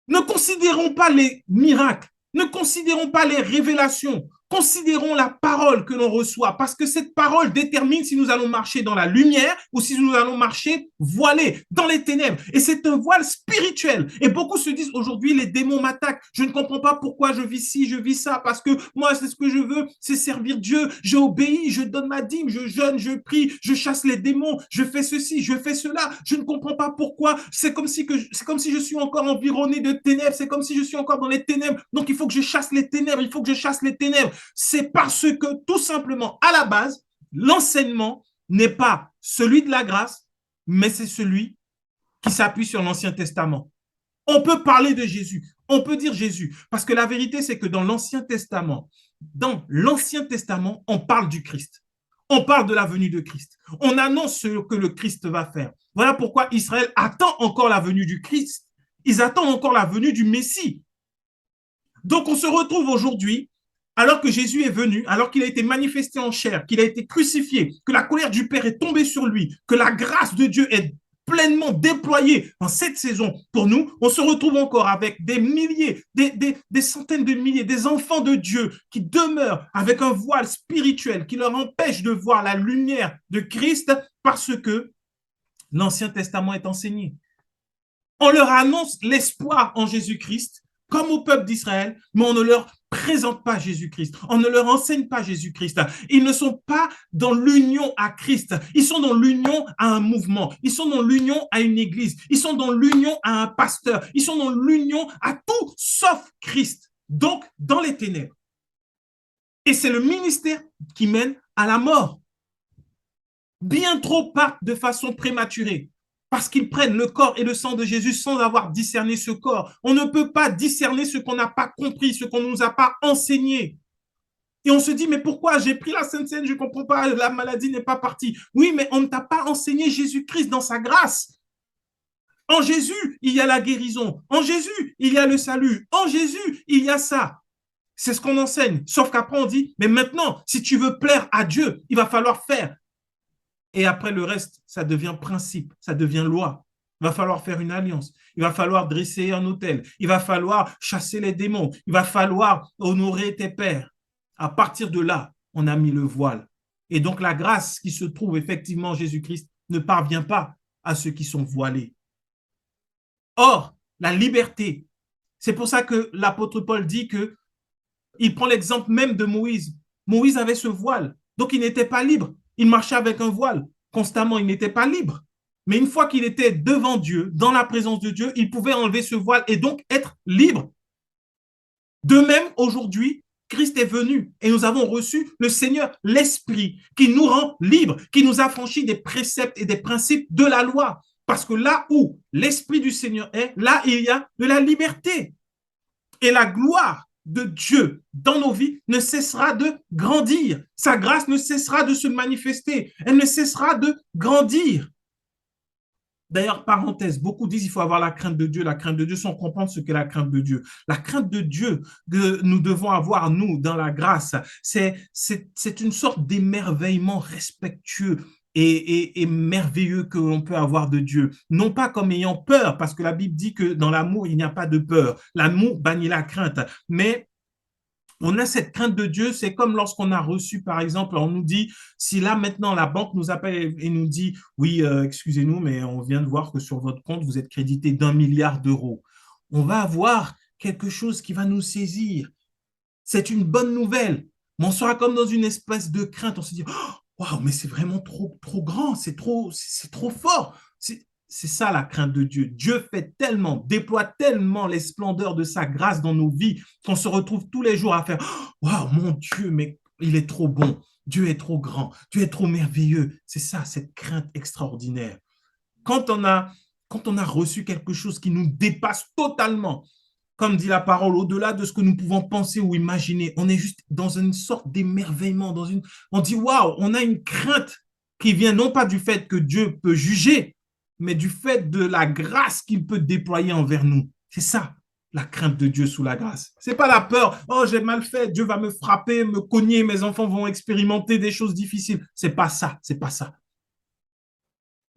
Ne considérons pas les miracles, ne considérons pas les révélations, considérons la parole que l'on reçoit, parce que cette parole détermine si nous allons marcher dans la lumière ou si nous allons marcher voilés dans les ténèbres. Et c'est un voile spirituel. Et beaucoup se disent aujourd'hui, les démons m'attaquent. Je ne comprends pas pourquoi je vis ci, je vis ça, parce que moi, c'est ce que je veux, c'est servir Dieu. J'obéis, je donne ma dîme, je jeûne, je prie, je chasse les démons, je fais ceci, je fais cela. Je ne comprends pas pourquoi. C'est comme si je suis encore environné de ténèbres. C'est comme si je suis encore dans les ténèbres. Donc, il faut que je chasse les ténèbres. Il faut que je chasse les ténèbres. C'est parce que tout simplement, à la base, l'enseignement n'est pas celui de la grâce, mais c'est celui qui s'appuie sur l'Ancien Testament. On peut parler de Jésus, on peut dire Jésus, parce que la vérité, c'est que dans l'Ancien Testament, on parle du Christ. On parle de la venue de Christ. On annonce ce que le Christ va faire. Voilà pourquoi Israël attend encore la venue du Christ. Ils attendent encore la venue du Messie. Donc, on se retrouve aujourd'hui, alors que Jésus est venu, alors qu'il a été manifesté en chair, qu'il a été crucifié, que la colère du Père est tombée sur lui, que la grâce de Dieu est pleinement déployée en cette saison pour nous, on se retrouve encore avec des milliers, des centaines de milliers, des enfants de Dieu qui demeurent avec un voile spirituel qui leur empêche de voir la lumière de Christ parce que l'Ancien Testament est enseigné. On leur annonce l'espoir en Jésus-Christ, comme au peuple d'Israël, mais on ne leur présente pas Jésus-Christ. On ne leur enseigne pas Jésus-Christ. Ils ne sont pas dans l'union à Christ. Ils sont dans l'union à un mouvement. Ils sont dans l'union à une église. Ils sont dans l'union à un pasteur. Ils sont dans l'union à tout sauf Christ. Donc, dans les ténèbres. Et c'est le ministère qui mène à la mort. Bien trop partent de façon prématurée. Parce qu'ils prennent le corps et le sang de Jésus sans avoir discerné ce corps. On ne peut pas discerner ce qu'on n'a pas compris, ce qu'on ne nous a pas enseigné. Et on se dit, mais pourquoi j'ai pris la Sainte Seine, je ne comprends pas, la maladie n'est pas partie. Oui, mais on ne t'a pas enseigné Jésus-Christ dans sa grâce. En Jésus, il y a la guérison. En Jésus, il y a le salut. En Jésus, il y a ça. C'est ce qu'on enseigne. Sauf qu'après, on dit, mais maintenant, si tu veux plaire à Dieu, il va falloir faire. Et après, le reste, ça devient principe, ça devient loi. Il va falloir faire une alliance. Il va falloir dresser un autel. Il va falloir chasser les démons. Il va falloir honorer tes pères. À partir de là, on a mis le voile. Et donc, la grâce qui se trouve effectivement en Jésus-Christ ne parvient pas à ceux qui sont voilés. Or, la liberté, c'est pour ça que l'apôtre Paul dit que il prend l'exemple même de Moïse. Moïse avait ce voile, donc il n'était pas libre. Il marchait avec un voile constamment, il n'était pas libre. Mais une fois qu'il était devant Dieu, dans la présence de Dieu, il pouvait enlever ce voile et donc être libre. De même, aujourd'hui, Christ est venu et nous avons reçu le Seigneur, l'Esprit, qui nous rend libres, qui nous affranchit des préceptes et des principes de la loi. Parce que là où l'Esprit du Seigneur est, là, il y a de la liberté. Et la gloire de Dieu dans nos vies ne cessera de grandir. Sa grâce ne cessera de se manifester. Elle ne cessera de grandir. D'ailleurs, parenthèse, beaucoup disent qu'il faut avoir la crainte de Dieu sans comprendre ce qu'est la crainte de Dieu. La crainte de Dieu que nous devons avoir, nous, dans la grâce, c'est une sorte d'émerveillement respectueux et merveilleux que l'on peut avoir de Dieu. Non pas comme ayant peur, parce que la Bible dit que dans l'amour, il n'y a pas de peur. L'amour bannit la crainte. Mais on a cette crainte de Dieu, c'est comme lorsqu'on a reçu, par exemple, on nous dit, si là maintenant la banque nous appelle et nous dit, oui, excusez-nous, mais on vient de voir que sur votre compte, vous êtes crédité d'1 milliard d'euros. On va avoir quelque chose qui va nous saisir. C'est une bonne nouvelle, mais on sera comme dans une espèce de crainte. On se dit, waouh, mais c'est vraiment trop grand, c'est trop fort. C'est ça la crainte de Dieu. Dieu fait tellement, déploie tellement les splendeurs de sa grâce dans nos vies qu'on se retrouve tous les jours à faire « Waouh, mon Dieu, mais il est trop bon. Dieu est trop grand, Dieu est trop merveilleux. C'est ça, cette crainte extraordinaire. Quand on a, quand on a reçu quelque chose qui nous dépasse totalement, comme dit la parole, au-delà de ce que nous pouvons penser ou imaginer, on est juste dans une sorte d'émerveillement, on dit waouh, on a une crainte qui vient non pas du fait que Dieu peut juger, mais du fait de la grâce qu'il peut déployer envers nous. C'est ça, la crainte de Dieu sous la grâce. C'est pas la peur, oh j'ai mal fait, Dieu va me frapper, me cogner, mes enfants vont expérimenter des choses difficiles. C'est pas ça, c'est pas ça.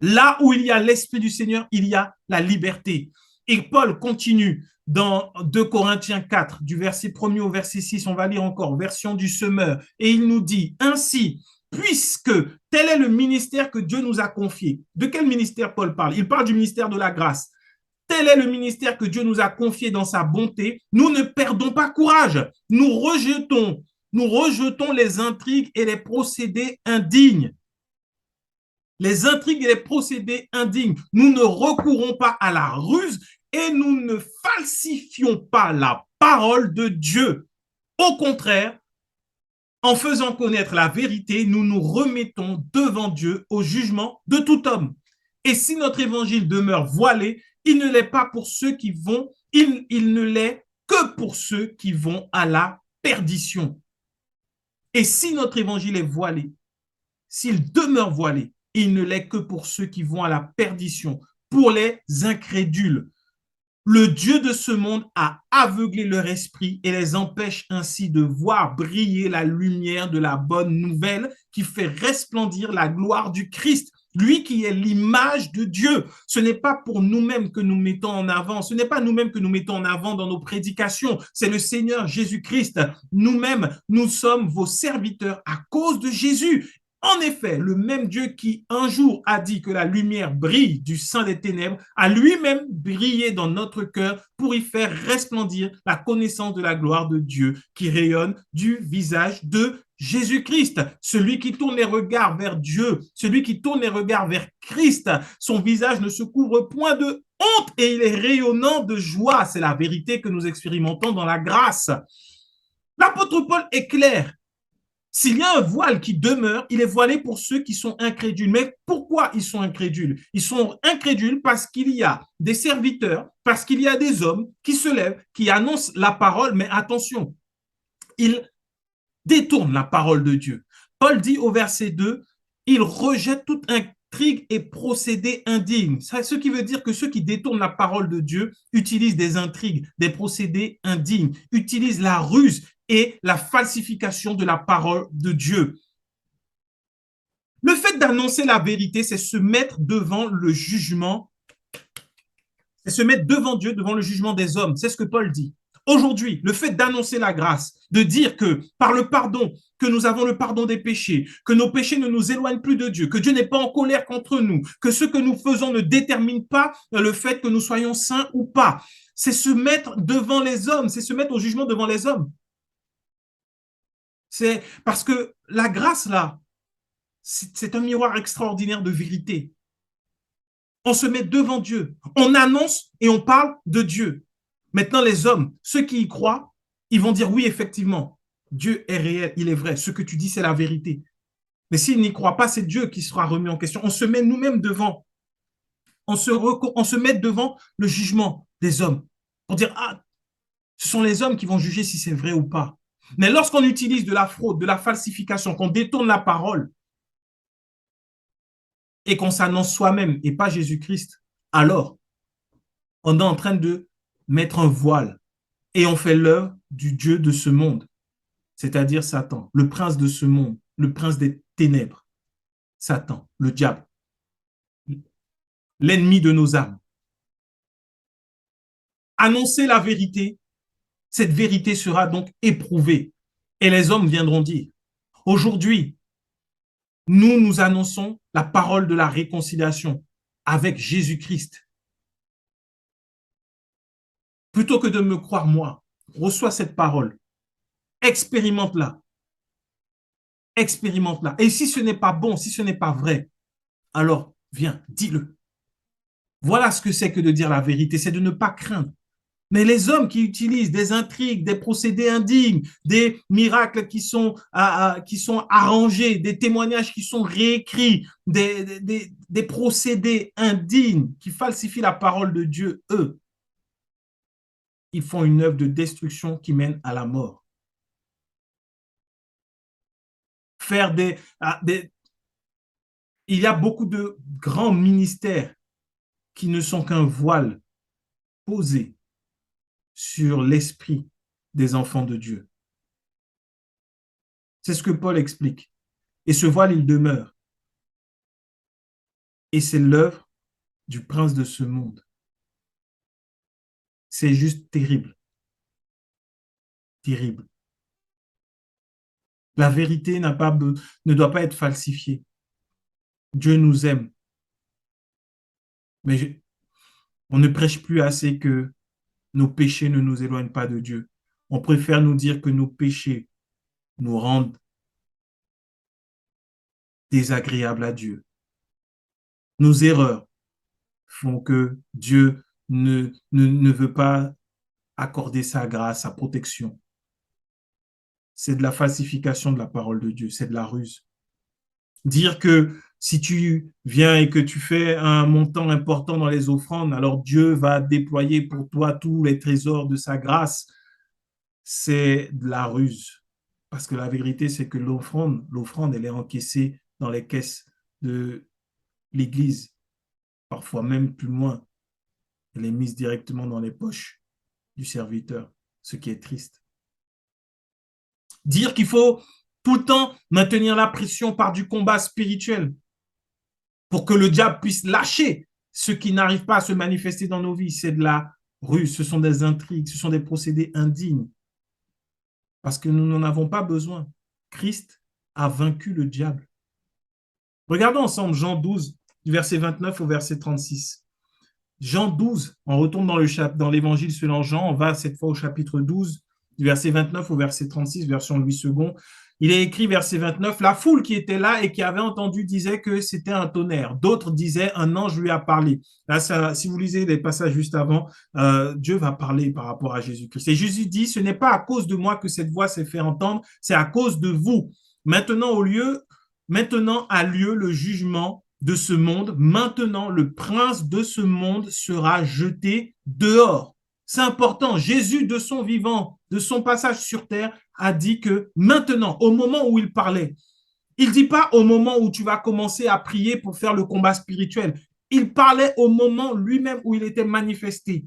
Là où il y a l'Esprit du Seigneur, il y a la liberté. Et Paul continue dans 2 Corinthiens 4, du verset 1er au verset 6, on va lire encore, version du semeur, et il nous dit, ainsi, puisque tel est le ministère que Dieu nous a confié. De quel ministère Paul parle? Il parle du ministère de la grâce. Tel est le ministère que Dieu nous a confié dans sa bonté. Nous ne perdons pas courage. Nous rejetons les intrigues et les procédés indignes. Les intrigues et les procédés indignes. Nous ne recourons pas à la ruse et nous ne falsifions pas la parole de Dieu. Au contraire, en faisant connaître la vérité, nous nous remettons devant Dieu au jugement de tout homme. Et si notre évangile demeure voilé, il ne l'est pas pour ceux qui vont, il ne l'est que pour ceux qui vont à la perdition. Et si notre évangile est voilé, s'il demeure voilé, il ne l'est que pour ceux qui vont à la perdition, pour les incrédules. Le Dieu de ce monde a aveuglé leur esprit et les empêche ainsi de voir briller la lumière de la bonne nouvelle qui fait resplendir la gloire du Christ, lui qui est l'image de Dieu. Ce n'est pas pour nous-mêmes que nous mettons en avant, ce n'est pas nous-mêmes que nous mettons en avant dans nos prédications, c'est le Seigneur Jésus-Christ. Nous-mêmes, nous sommes vos serviteurs à cause de Jésus. En effet, le même Dieu qui un jour a dit que la lumière brille du sein des ténèbres a lui-même brillé dans notre cœur pour y faire resplendir la connaissance de la gloire de Dieu qui rayonne du visage de Jésus-Christ. Celui qui tourne les regards vers Dieu, celui qui tourne les regards vers Christ, son visage ne se couvre point de honte et il est rayonnant de joie. C'est la vérité que nous expérimentons dans la grâce. L'apôtre Paul est clair. S'il y a un voile qui demeure, il est voilé pour ceux qui sont incrédules. Mais pourquoi ils sont incrédules? Ils sont incrédules parce qu'il y a des serviteurs, parce qu'il y a des hommes qui se lèvent, qui annoncent la parole, mais attention, ils détournent la parole de Dieu. Paul dit au verset 2, ils rejettent toute intrigue et procédé indigne. Ce qui veut dire que ceux qui détournent la parole de Dieu utilisent des intrigues, des procédés indignes, utilisent la ruse et la falsification de la parole de Dieu. Le fait d'annoncer la vérité, c'est se mettre devant le jugement, c'est se mettre devant Dieu, devant le jugement des hommes. C'est ce que Paul dit. Aujourd'hui, le fait d'annoncer la grâce, de dire que par le pardon, que nous avons le pardon des péchés, que nos péchés ne nous éloignent plus de Dieu, que Dieu n'est pas en colère contre nous, que ce que nous faisons ne détermine pas le fait que nous soyons saints ou pas. C'est se mettre devant les hommes, c'est se mettre au jugement devant les hommes. C'est parce que la grâce, là, c'est un miroir extraordinaire de vérité. On se met devant Dieu, on annonce et on parle de Dieu. Maintenant, les hommes, ceux qui y croient, ils vont dire oui, effectivement, Dieu est réel, il est vrai. Ce que tu dis, c'est la vérité. Mais s'ils n'y croient pas, c'est Dieu qui sera remis en question. On se met nous-mêmes devant. On se met devant le jugement des hommes pour dire, ah, ce sont les hommes qui vont juger si c'est vrai ou pas. Mais lorsqu'on utilise de la fraude, de la falsification, qu'on détourne la parole et qu'on s'annonce soi-même et pas Jésus-Christ, alors on est en train de mettre un voile et on fait l'œuvre du Dieu de ce monde, c'est-à-dire Satan, le prince de ce monde, le prince des ténèbres, Satan, le diable, l'ennemi de nos âmes. Annoncer la vérité, cette vérité sera donc éprouvée et les hommes viendront dire, aujourd'hui, nous annonçons la parole de la réconciliation avec Jésus-Christ. Plutôt que de me croire moi, reçois cette parole, expérimente-la, expérimente-la. Et si ce n'est pas bon, si ce n'est pas vrai, alors viens, dis-le. Voilà ce que c'est que de dire la vérité, c'est de ne pas craindre. Mais les hommes qui utilisent des intrigues, des procédés indignes, des miracles qui sont arrangés, des témoignages qui sont réécrits, des procédés indignes qui falsifient la parole de Dieu, eux, ils font une œuvre de destruction qui mène à la mort. Faire il y a beaucoup de grands ministères qui ne sont qu'un voile posé sur l'esprit des enfants de Dieu. C'est ce que Paul explique. Et ce voile, il demeure. Et c'est l'œuvre du prince de ce monde. C'est juste terrible. Terrible. La vérité ne doit pas être falsifiée. Dieu nous aime. Mais on ne prêche plus assez que nos péchés ne nous éloignent pas de Dieu. On préfère nous dire que nos péchés nous rendent désagréables à Dieu. Nos erreurs font que Dieu ne veut pas accorder sa grâce, sa protection. C'est de la falsification de la parole de Dieu, c'est de la ruse. Dire que si tu viens et que tu fais un montant important dans les offrandes, alors Dieu va déployer pour toi tous les trésors de sa grâce, c'est de la ruse. Parce que la vérité, c'est que l'offrande, elle est encaissée dans les caisses de l'Église, parfois même plus loin. Elle est mise directement dans les poches du serviteur, ce qui est triste. Dire qu'il faut tout le temps maintenir la pression par du combat spirituel pour que le diable puisse lâcher ce qui n'arrive pas à se manifester dans nos vies, c'est de la ruse, ce sont des intrigues, ce sont des procédés indignes. Parce que nous n'en avons pas besoin. Christ a vaincu le diable. Regardons ensemble Jean 12, du verset 29 au verset 36. Jean 12, on retourne dans l'évangile selon Jean, on va cette fois au chapitre 12, du verset 29 au verset 36, version Louis II. Il est écrit, verset 29, la foule qui était là et qui avait entendu disait que c'était un tonnerre. D'autres disaient, un ange lui a parlé. Là, si vous lisez les passages juste avant, Dieu va parler par rapport à Jésus-Christ. Et Jésus dit, ce n'est pas à cause de moi que cette voix s'est fait entendre, c'est à cause de vous. Maintenant a lieu le jugement de ce monde. Maintenant, le prince de ce monde sera jeté dehors. C'est important. Jésus, de son vivant, de son passage sur terre, a dit que maintenant, au moment où il parlait, il ne dit pas au moment où tu vas commencer à prier pour faire le combat spirituel. Il parlait au moment lui-même où il était manifesté.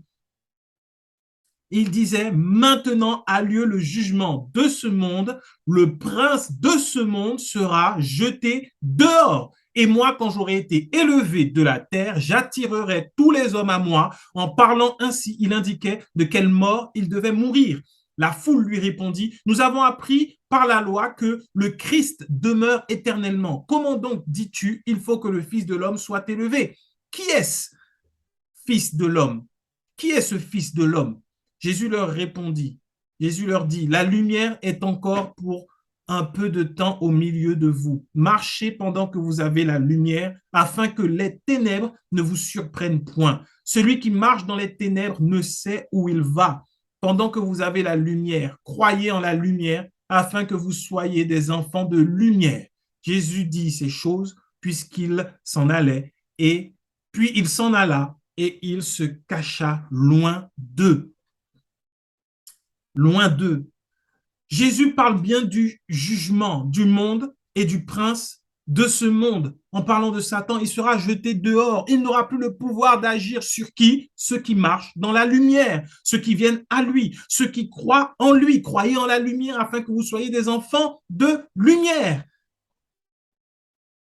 Il disait, maintenant a lieu le jugement de ce monde, le prince de ce monde sera jeté dehors. Et moi, quand j'aurai été élevé de la terre, j'attirerai tous les hommes à moi. En parlant ainsi, il indiquait de quelle mort il devait mourir. La foule lui répondit, nous avons appris par la loi que le Christ demeure éternellement. Comment donc dis-tu, il faut que le Fils de l'homme soit élevé? Qui est-ce, Fils de l'homme? Qui est ce Fils de l'homme? Jésus leur répondit, Jésus leur dit, la lumière est encore pour un peu de temps au milieu de vous. Marchez pendant que vous avez la lumière, afin que les ténèbres ne vous surprennent point. Celui qui marche dans les ténèbres ne sait où il va. Pendant que vous avez la lumière, croyez en la lumière, afin que vous soyez des enfants de lumière. Jésus dit ces choses puisqu'il s'en allait, et puis il s'en alla, et il se cacha loin d'eux. Loin d'eux. Jésus parle bien du jugement du monde et du prince de ce monde. En parlant de Satan, il sera jeté dehors. Il n'aura plus le pouvoir d'agir sur qui? Ceux qui marchent dans la lumière, ceux qui viennent à lui, ceux qui croient en lui. Croyez en la lumière afin que vous soyez des enfants de lumière.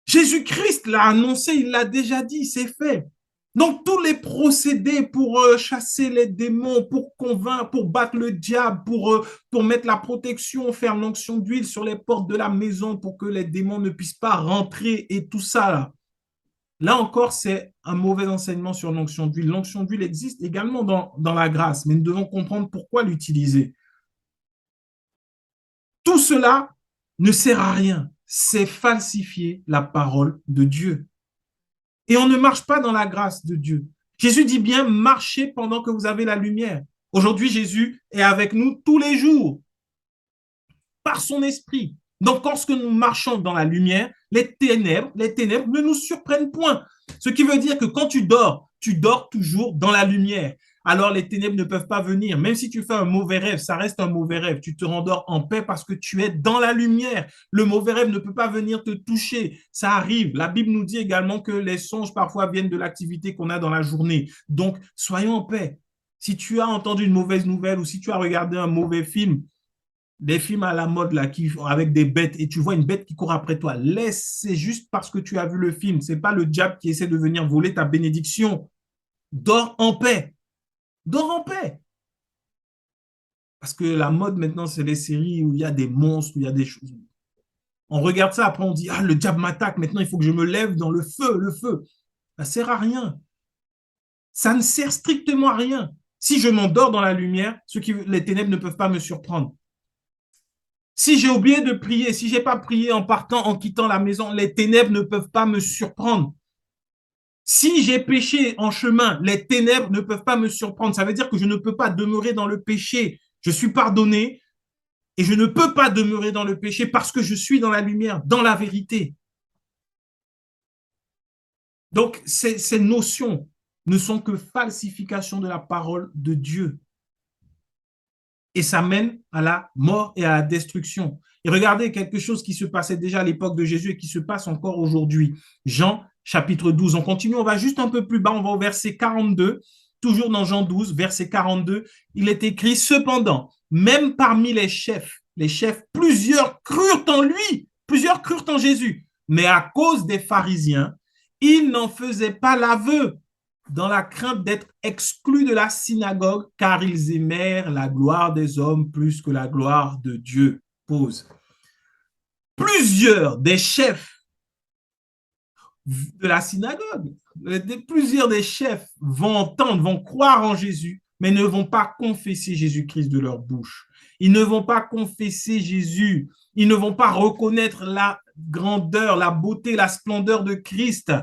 Jésus-Christ l'a annoncé, il l'a déjà dit, c'est fait. Donc, tous les procédés pour chasser les démons, pour convaincre, pour battre le diable, pour mettre la protection, faire l'onction d'huile sur les portes de la maison pour que les démons ne puissent pas rentrer et tout ça. Là encore, c'est un mauvais enseignement sur l'onction d'huile. L'onction d'huile existe également dans la grâce, mais nous devons comprendre pourquoi l'utiliser. Tout cela ne sert à rien. C'est falsifier la parole de Dieu. Et on ne marche pas dans la grâce de Dieu. Jésus dit bien, marchez pendant que vous avez la lumière. Aujourd'hui, Jésus est avec nous tous les jours par son esprit. Donc, lorsque nous marchons dans la lumière, les ténèbres ne nous surprennent point. Ce qui veut dire que quand tu dors toujours dans la lumière. Alors, les ténèbres ne peuvent pas venir. Même si tu fais un mauvais rêve, ça reste un mauvais rêve. Tu te rendors en paix parce que tu es dans la lumière. Le mauvais rêve ne peut pas venir te toucher. Ça arrive. La Bible nous dit également que les songes parfois viennent de l'activité qu'on a dans la journée. Donc, soyons en paix. Si tu as entendu une mauvaise nouvelle ou si tu as regardé un mauvais film, des films à la mode là, avec des bêtes, et tu vois une bête qui court après toi, laisse, c'est juste parce que tu as vu le film. C'est pas le diable qui essaie de venir voler ta bénédiction. Dors en paix. Dors en paix. Parce que la mode maintenant, c'est les séries où il y a des monstres, où il y a des choses. On regarde ça, après on dit, ah, le diable m'attaque, maintenant il faut que je me lève dans le feu, le feu. Ça sert à rien. Ça ne sert strictement à rien. Si je m'endors dans la lumière, les ténèbres ne peuvent pas me surprendre. Si j'ai oublié de prier, si je n'ai pas prié en partant, en quittant la maison, les ténèbres ne peuvent pas me surprendre. Si j'ai péché en chemin, les ténèbres ne peuvent pas me surprendre. Ça veut dire que je ne peux pas demeurer dans le péché. Je suis pardonné et je ne peux pas demeurer dans le péché parce que je suis dans la lumière, dans la vérité. Donc, ces notions ne sont que falsification de la parole de Dieu. Et ça mène à la mort et à la destruction. Et regardez quelque chose qui se passait déjà à l'époque de Jésus et qui se passe encore aujourd'hui. Jean chapitre 12. On continue, on va juste un peu plus bas, on va au verset 42. Toujours dans Jean 12, verset 42, il est écrit, cependant, même parmi les chefs, plusieurs crurent en Jésus. Mais à cause des pharisiens, ils n'en faisaient pas l'aveu dans la crainte d'être exclus de la synagogue, car ils aimèrent la gloire des hommes plus que la gloire de Dieu. Pause. Plusieurs des chefs de la synagogue, plusieurs des chefs vont entendre, vont croire en Jésus, mais ne vont pas confesser Jésus-Christ de leur bouche. Ils ne vont pas confesser Jésus. Ils ne vont pas reconnaître la grandeur, la beauté, la splendeur de Christ.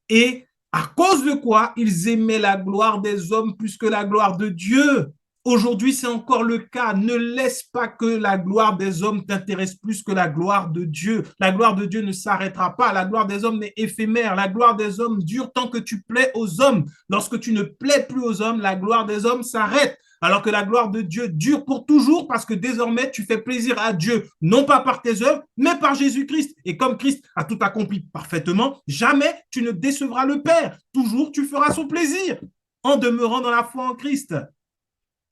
Et à cause de quoi ils aimaient la gloire des hommes plus que la gloire de Dieu. Aujourd'hui, c'est encore le cas. Ne laisse pas que la gloire des hommes t'intéresse plus que la gloire de Dieu. La gloire de Dieu ne s'arrêtera pas. La gloire des hommes est éphémère. La gloire des hommes dure tant que tu plais aux hommes. Lorsque tu ne plais plus aux hommes, la gloire des hommes s'arrête. Alors que la gloire de Dieu dure pour toujours parce que désormais tu fais plaisir à Dieu, non pas par tes œuvres, mais par Jésus-Christ. Et comme Christ a tout accompli parfaitement, jamais tu ne décevras le Père. Toujours tu feras son plaisir en demeurant dans la foi en Christ.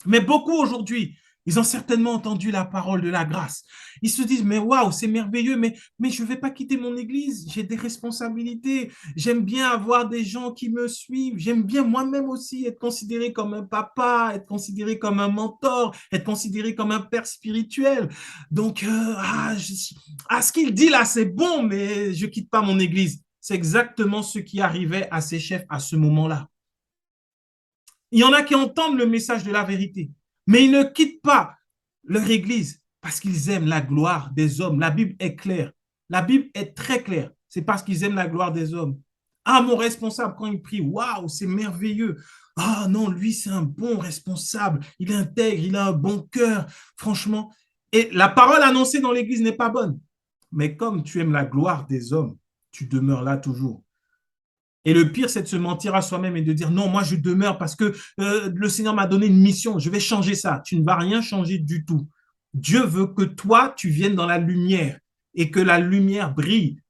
Mais beaucoup aujourd'hui, ils ont certainement entendu la parole de la grâce. Ils se disent, mais waouh, c'est merveilleux, mais je ne vais pas quitter mon église, j'ai des responsabilités, j'aime bien avoir des gens qui me suivent, j'aime bien moi-même aussi être considéré comme un papa, être considéré comme un mentor, être considéré comme un père spirituel. Donc, ce qu'il dit là, c'est bon, mais je ne quitte pas mon église. C'est exactement ce qui arrivait à ces chefs à ce moment-là. Il y en a qui entendent le message de la vérité, mais ils ne quittent pas leur église parce qu'ils aiment la gloire des hommes. La Bible est claire. La Bible est très claire. C'est parce qu'ils aiment la gloire des hommes. Ah, mon responsable, quand il prie, waouh, c'est merveilleux. Ah non, lui, c'est un bon responsable. Il est intègre, il a un bon cœur. Franchement. Et la parole annoncée dans l'église n'est pas bonne. Mais comme tu aimes la gloire des hommes, tu demeures là toujours. Et le pire, c'est de se mentir à soi-même et de dire non, moi je demeure parce que le Seigneur m'a donné une mission, je vais changer ça. Tu ne vas rien changer du tout. Dieu veut que toi, tu viennes dans la lumière et que la lumière brille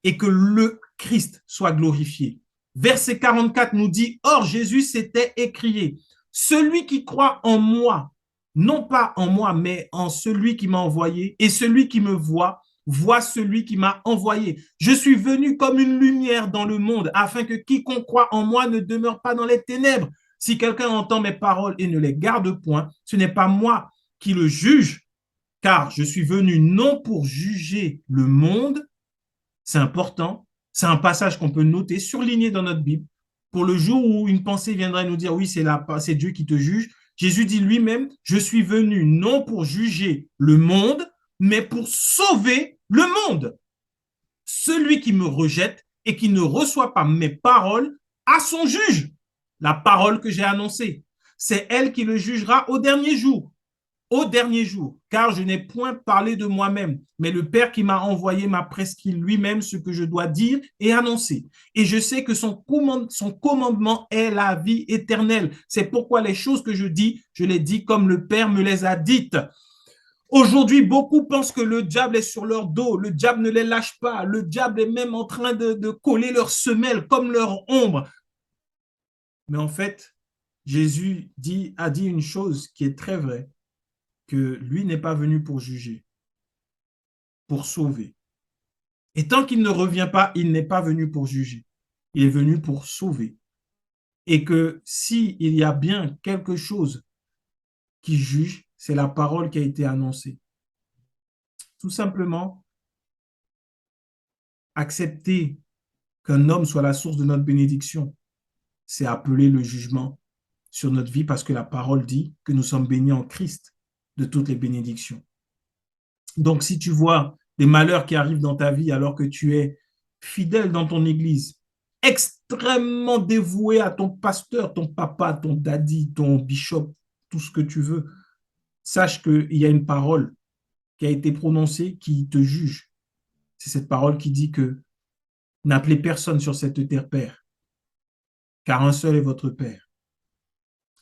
et que le Christ soit glorifié. Verset 44 nous dit, or Jésus s'était écrié, celui qui croit en moi, non pas en moi, mais en celui qui m'a envoyé, et celui qui me voit celui qui m'a envoyé. Je suis venu comme une lumière dans le monde, afin que quiconque croit en moi ne demeure pas dans les ténèbres. Si quelqu'un entend mes paroles et ne les garde point, ce n'est pas moi qui le juge, car je suis venu non pour juger le monde, c'est important, c'est un passage qu'on peut noter, surligner dans notre Bible, pour le jour où une pensée viendrait nous dire, oui, c'est Dieu qui te juge. Jésus dit lui-même, je suis venu non pour juger le monde, mais pour sauver le monde. Celui qui me rejette et qui ne reçoit pas mes paroles a son juge, la parole que j'ai annoncée. c'est elle qui le jugera au dernier jour. Au dernier jour, car je n'ai point parlé de moi-même, mais le Père qui m'a envoyé m'a prescrit lui-même ce que je dois dire et annoncer. Et je sais que son commandement est la vie éternelle. C'est pourquoi les choses que je dis, je les dis comme le Père me les a dites. Aujourd'hui, beaucoup pensent que le diable est sur leur dos, le diable ne les lâche pas, le diable est même en train de coller leurs semelles comme leur ombre. Mais en fait, Jésus a dit une chose qui est très vraie, que lui n'est pas venu pour juger, pour sauver. Et tant qu'il ne revient pas, il n'est pas venu pour juger. Il est venu pour sauver. Et que s'il y a bien quelque chose qui juge, c'est la parole qui a été annoncée. Tout simplement, accepter qu'un homme soit la source de notre bénédiction, c'est appeler le jugement sur notre vie parce que la parole dit que nous sommes bénis en Christ de toutes les bénédictions. Donc, si tu vois des malheurs qui arrivent dans ta vie alors que tu es fidèle dans ton église, extrêmement dévoué à ton pasteur, ton papa, ton daddy, ton bishop, tout ce que tu veux, sache qu'il y a une parole qui a été prononcée qui te juge. C'est cette parole qui dit que n'appelez personne sur cette terre père, car un seul est votre Père.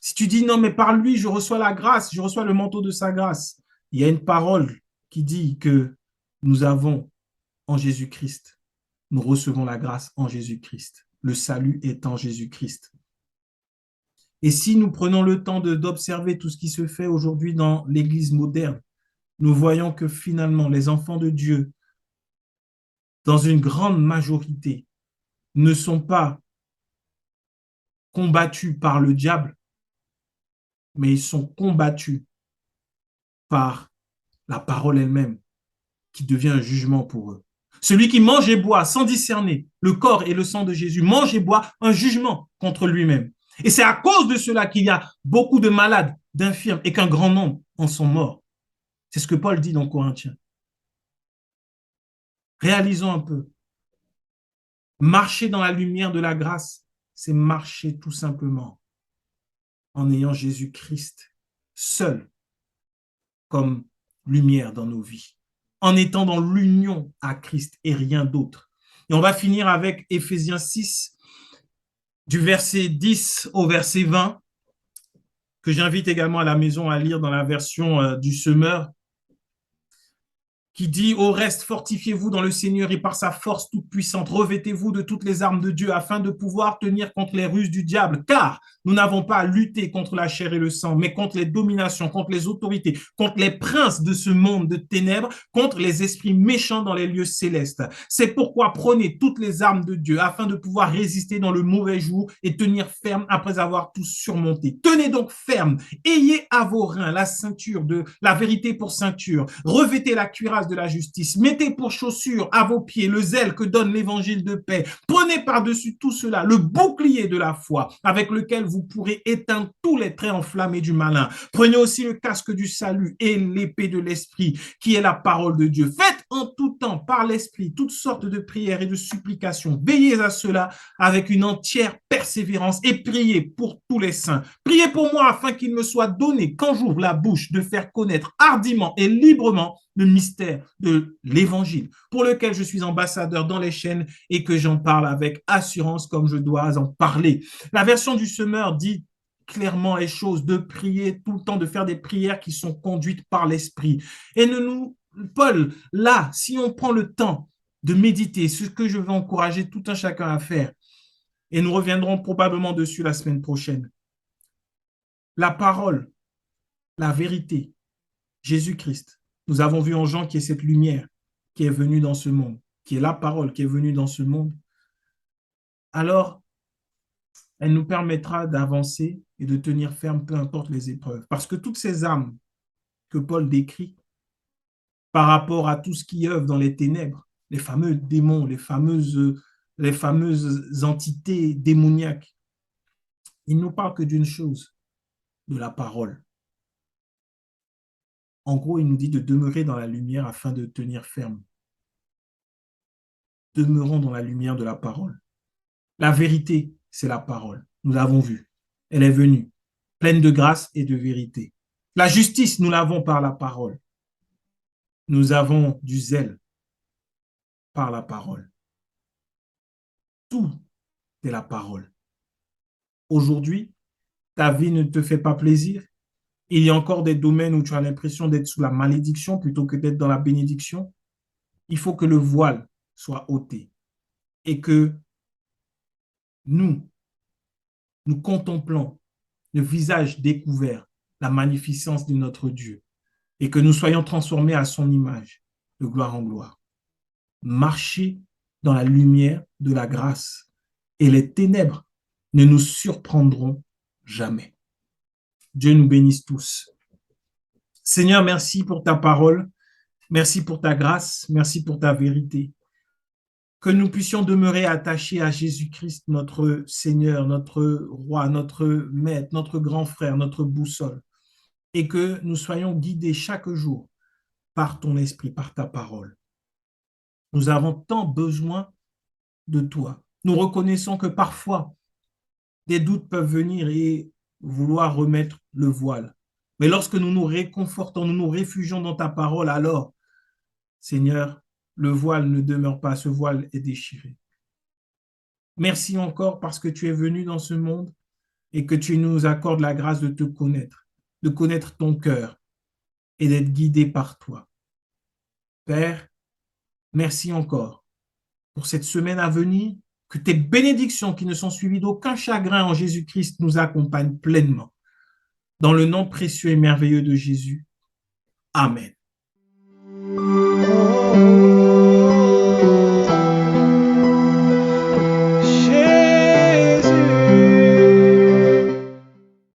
Si tu dis non, mais par lui, je reçois la grâce, je reçois le manteau de sa grâce, il y a une parole qui dit que nous avons en Jésus-Christ. Nous recevons la grâce en Jésus-Christ. Le salut est en Jésus-Christ. Et si nous prenons le temps d'observer tout ce qui se fait aujourd'hui dans l'Église moderne, nous voyons que finalement, les enfants de Dieu, dans une grande majorité, ne sont pas combattus par le diable, mais ils sont combattus par la parole elle-même, qui devient un jugement pour eux. Celui qui mange et boit sans discerner le corps et le sang de Jésus mange et boit un jugement contre lui-même. Et c'est à cause de cela qu'il y a beaucoup de malades, d'infirmes et qu'un grand nombre en sont morts. C'est ce que Paul dit dans Corinthiens. Réalisons un peu. Marcher dans la lumière de la grâce, c'est marcher tout simplement en ayant Jésus-Christ seul comme lumière dans nos vies, en étant dans l'union à Christ et rien d'autre. Et on va finir avec Éphésiens 6, du verset 10 au verset 20, que j'invite également à la maison à lire dans la version du Semeur, qui dit: au reste, fortifiez-vous dans le Seigneur et par sa force toute puissante, revêtez-vous de toutes les armes de Dieu afin de pouvoir tenir contre les ruses du diable, car nous n'avons pas à lutter contre la chair et le sang, mais contre les dominations, contre les autorités, contre les princes de ce monde de ténèbres, contre les esprits méchants dans les lieux célestes. C'est pourquoi prenez toutes les armes de Dieu afin de pouvoir résister dans le mauvais jour et tenir ferme après avoir tout surmonté. Tenez donc ferme, ayez à vos reins la ceinture de la vérité pour ceinture, revêtez la cuirasse de la justice, mettez pour chaussure à vos pieds le zèle que donne l'évangile de paix, prenez par-dessus tout cela le bouclier de la foi avec lequel vous pourrez éteindre tous les traits enflammés du malin. Prenez aussi le casque du salut et l'épée de l'esprit qui est la parole de Dieu. Faites en tout temps par l'esprit toutes sortes de prières et de supplications. Veillez à cela avec une entière persévérance et priez pour tous les saints. Priez pour moi afin qu'il me soit donné, quand j'ouvre la bouche, de faire connaître hardiment et librement le mystère de l'évangile pour lequel je suis ambassadeur dans les chaînes et que j'en parle avec assurance comme je dois en parler. La version du Semeur dit clairement les choses, de prier tout le temps, de faire des prières qui sont conduites par l'esprit. Et Paul, là, si on prend le temps de méditer, ce que je veux encourager tout un chacun à faire, et nous reviendrons probablement dessus la semaine prochaine. La parole, la vérité, Jésus-Christ. Nous avons vu en Jean qui est cette lumière qui est venue dans ce monde, qui est la parole qui est venue dans ce monde. Alors, elle nous permettra d'avancer et de tenir ferme, peu importe les épreuves. Parce que toutes ces armes que Paul décrit par rapport à tout ce qui œuvre dans les ténèbres, les fameux démons, les fameuses entités démoniaques, il ne nous parle que d'une chose, de la parole. En gros, il nous dit de demeurer dans la lumière afin de tenir ferme. Demeurons dans la lumière de la parole. La vérité, c'est la parole. Nous l'avons vu. Elle est venue. pleine de grâce et de vérité. La justice, nous l'avons par la parole. Nous avons du zèle par la parole. Tout est la parole. Aujourd'hui, ta vie ne te fait pas plaisir. Il y a encore des domaines où tu as l'impression d'être sous la malédiction plutôt que d'être dans la bénédiction. Il faut que le voile soit ôté et que nous, nous contemplons le visage découvert, la magnificence de notre Dieu et que nous soyons transformés à son image, de gloire en gloire. Marcher dans la lumière de la grâce et les ténèbres ne nous surprendront jamais. Dieu nous bénisse tous. Seigneur, merci pour ta parole, merci pour ta grâce, merci pour ta vérité. Que nous puissions demeurer attachés à Jésus-Christ, notre Seigneur, notre Roi, notre Maître, notre grand frère, notre boussole, et que nous soyons guidés chaque jour par ton esprit, par ta parole. Nous avons tant besoin de toi. Nous reconnaissons que parfois, des doutes peuvent venir et vouloir remettre le voile. Mais lorsque nous nous réconfortons, nous nous réfugions dans ta parole, alors, Seigneur, le voile ne demeure pas, ce voile est déchiré. Merci encore parce que tu es venu dans ce monde et que tu nous accordes la grâce de connaître ton cœur et d'être guidé par toi. Père, merci encore pour cette semaine à venir, que tes bénédictions qui ne sont suivies d'aucun chagrin en Jésus-Christ nous accompagnent pleinement. Dans le nom précieux et merveilleux de Jésus. Amen.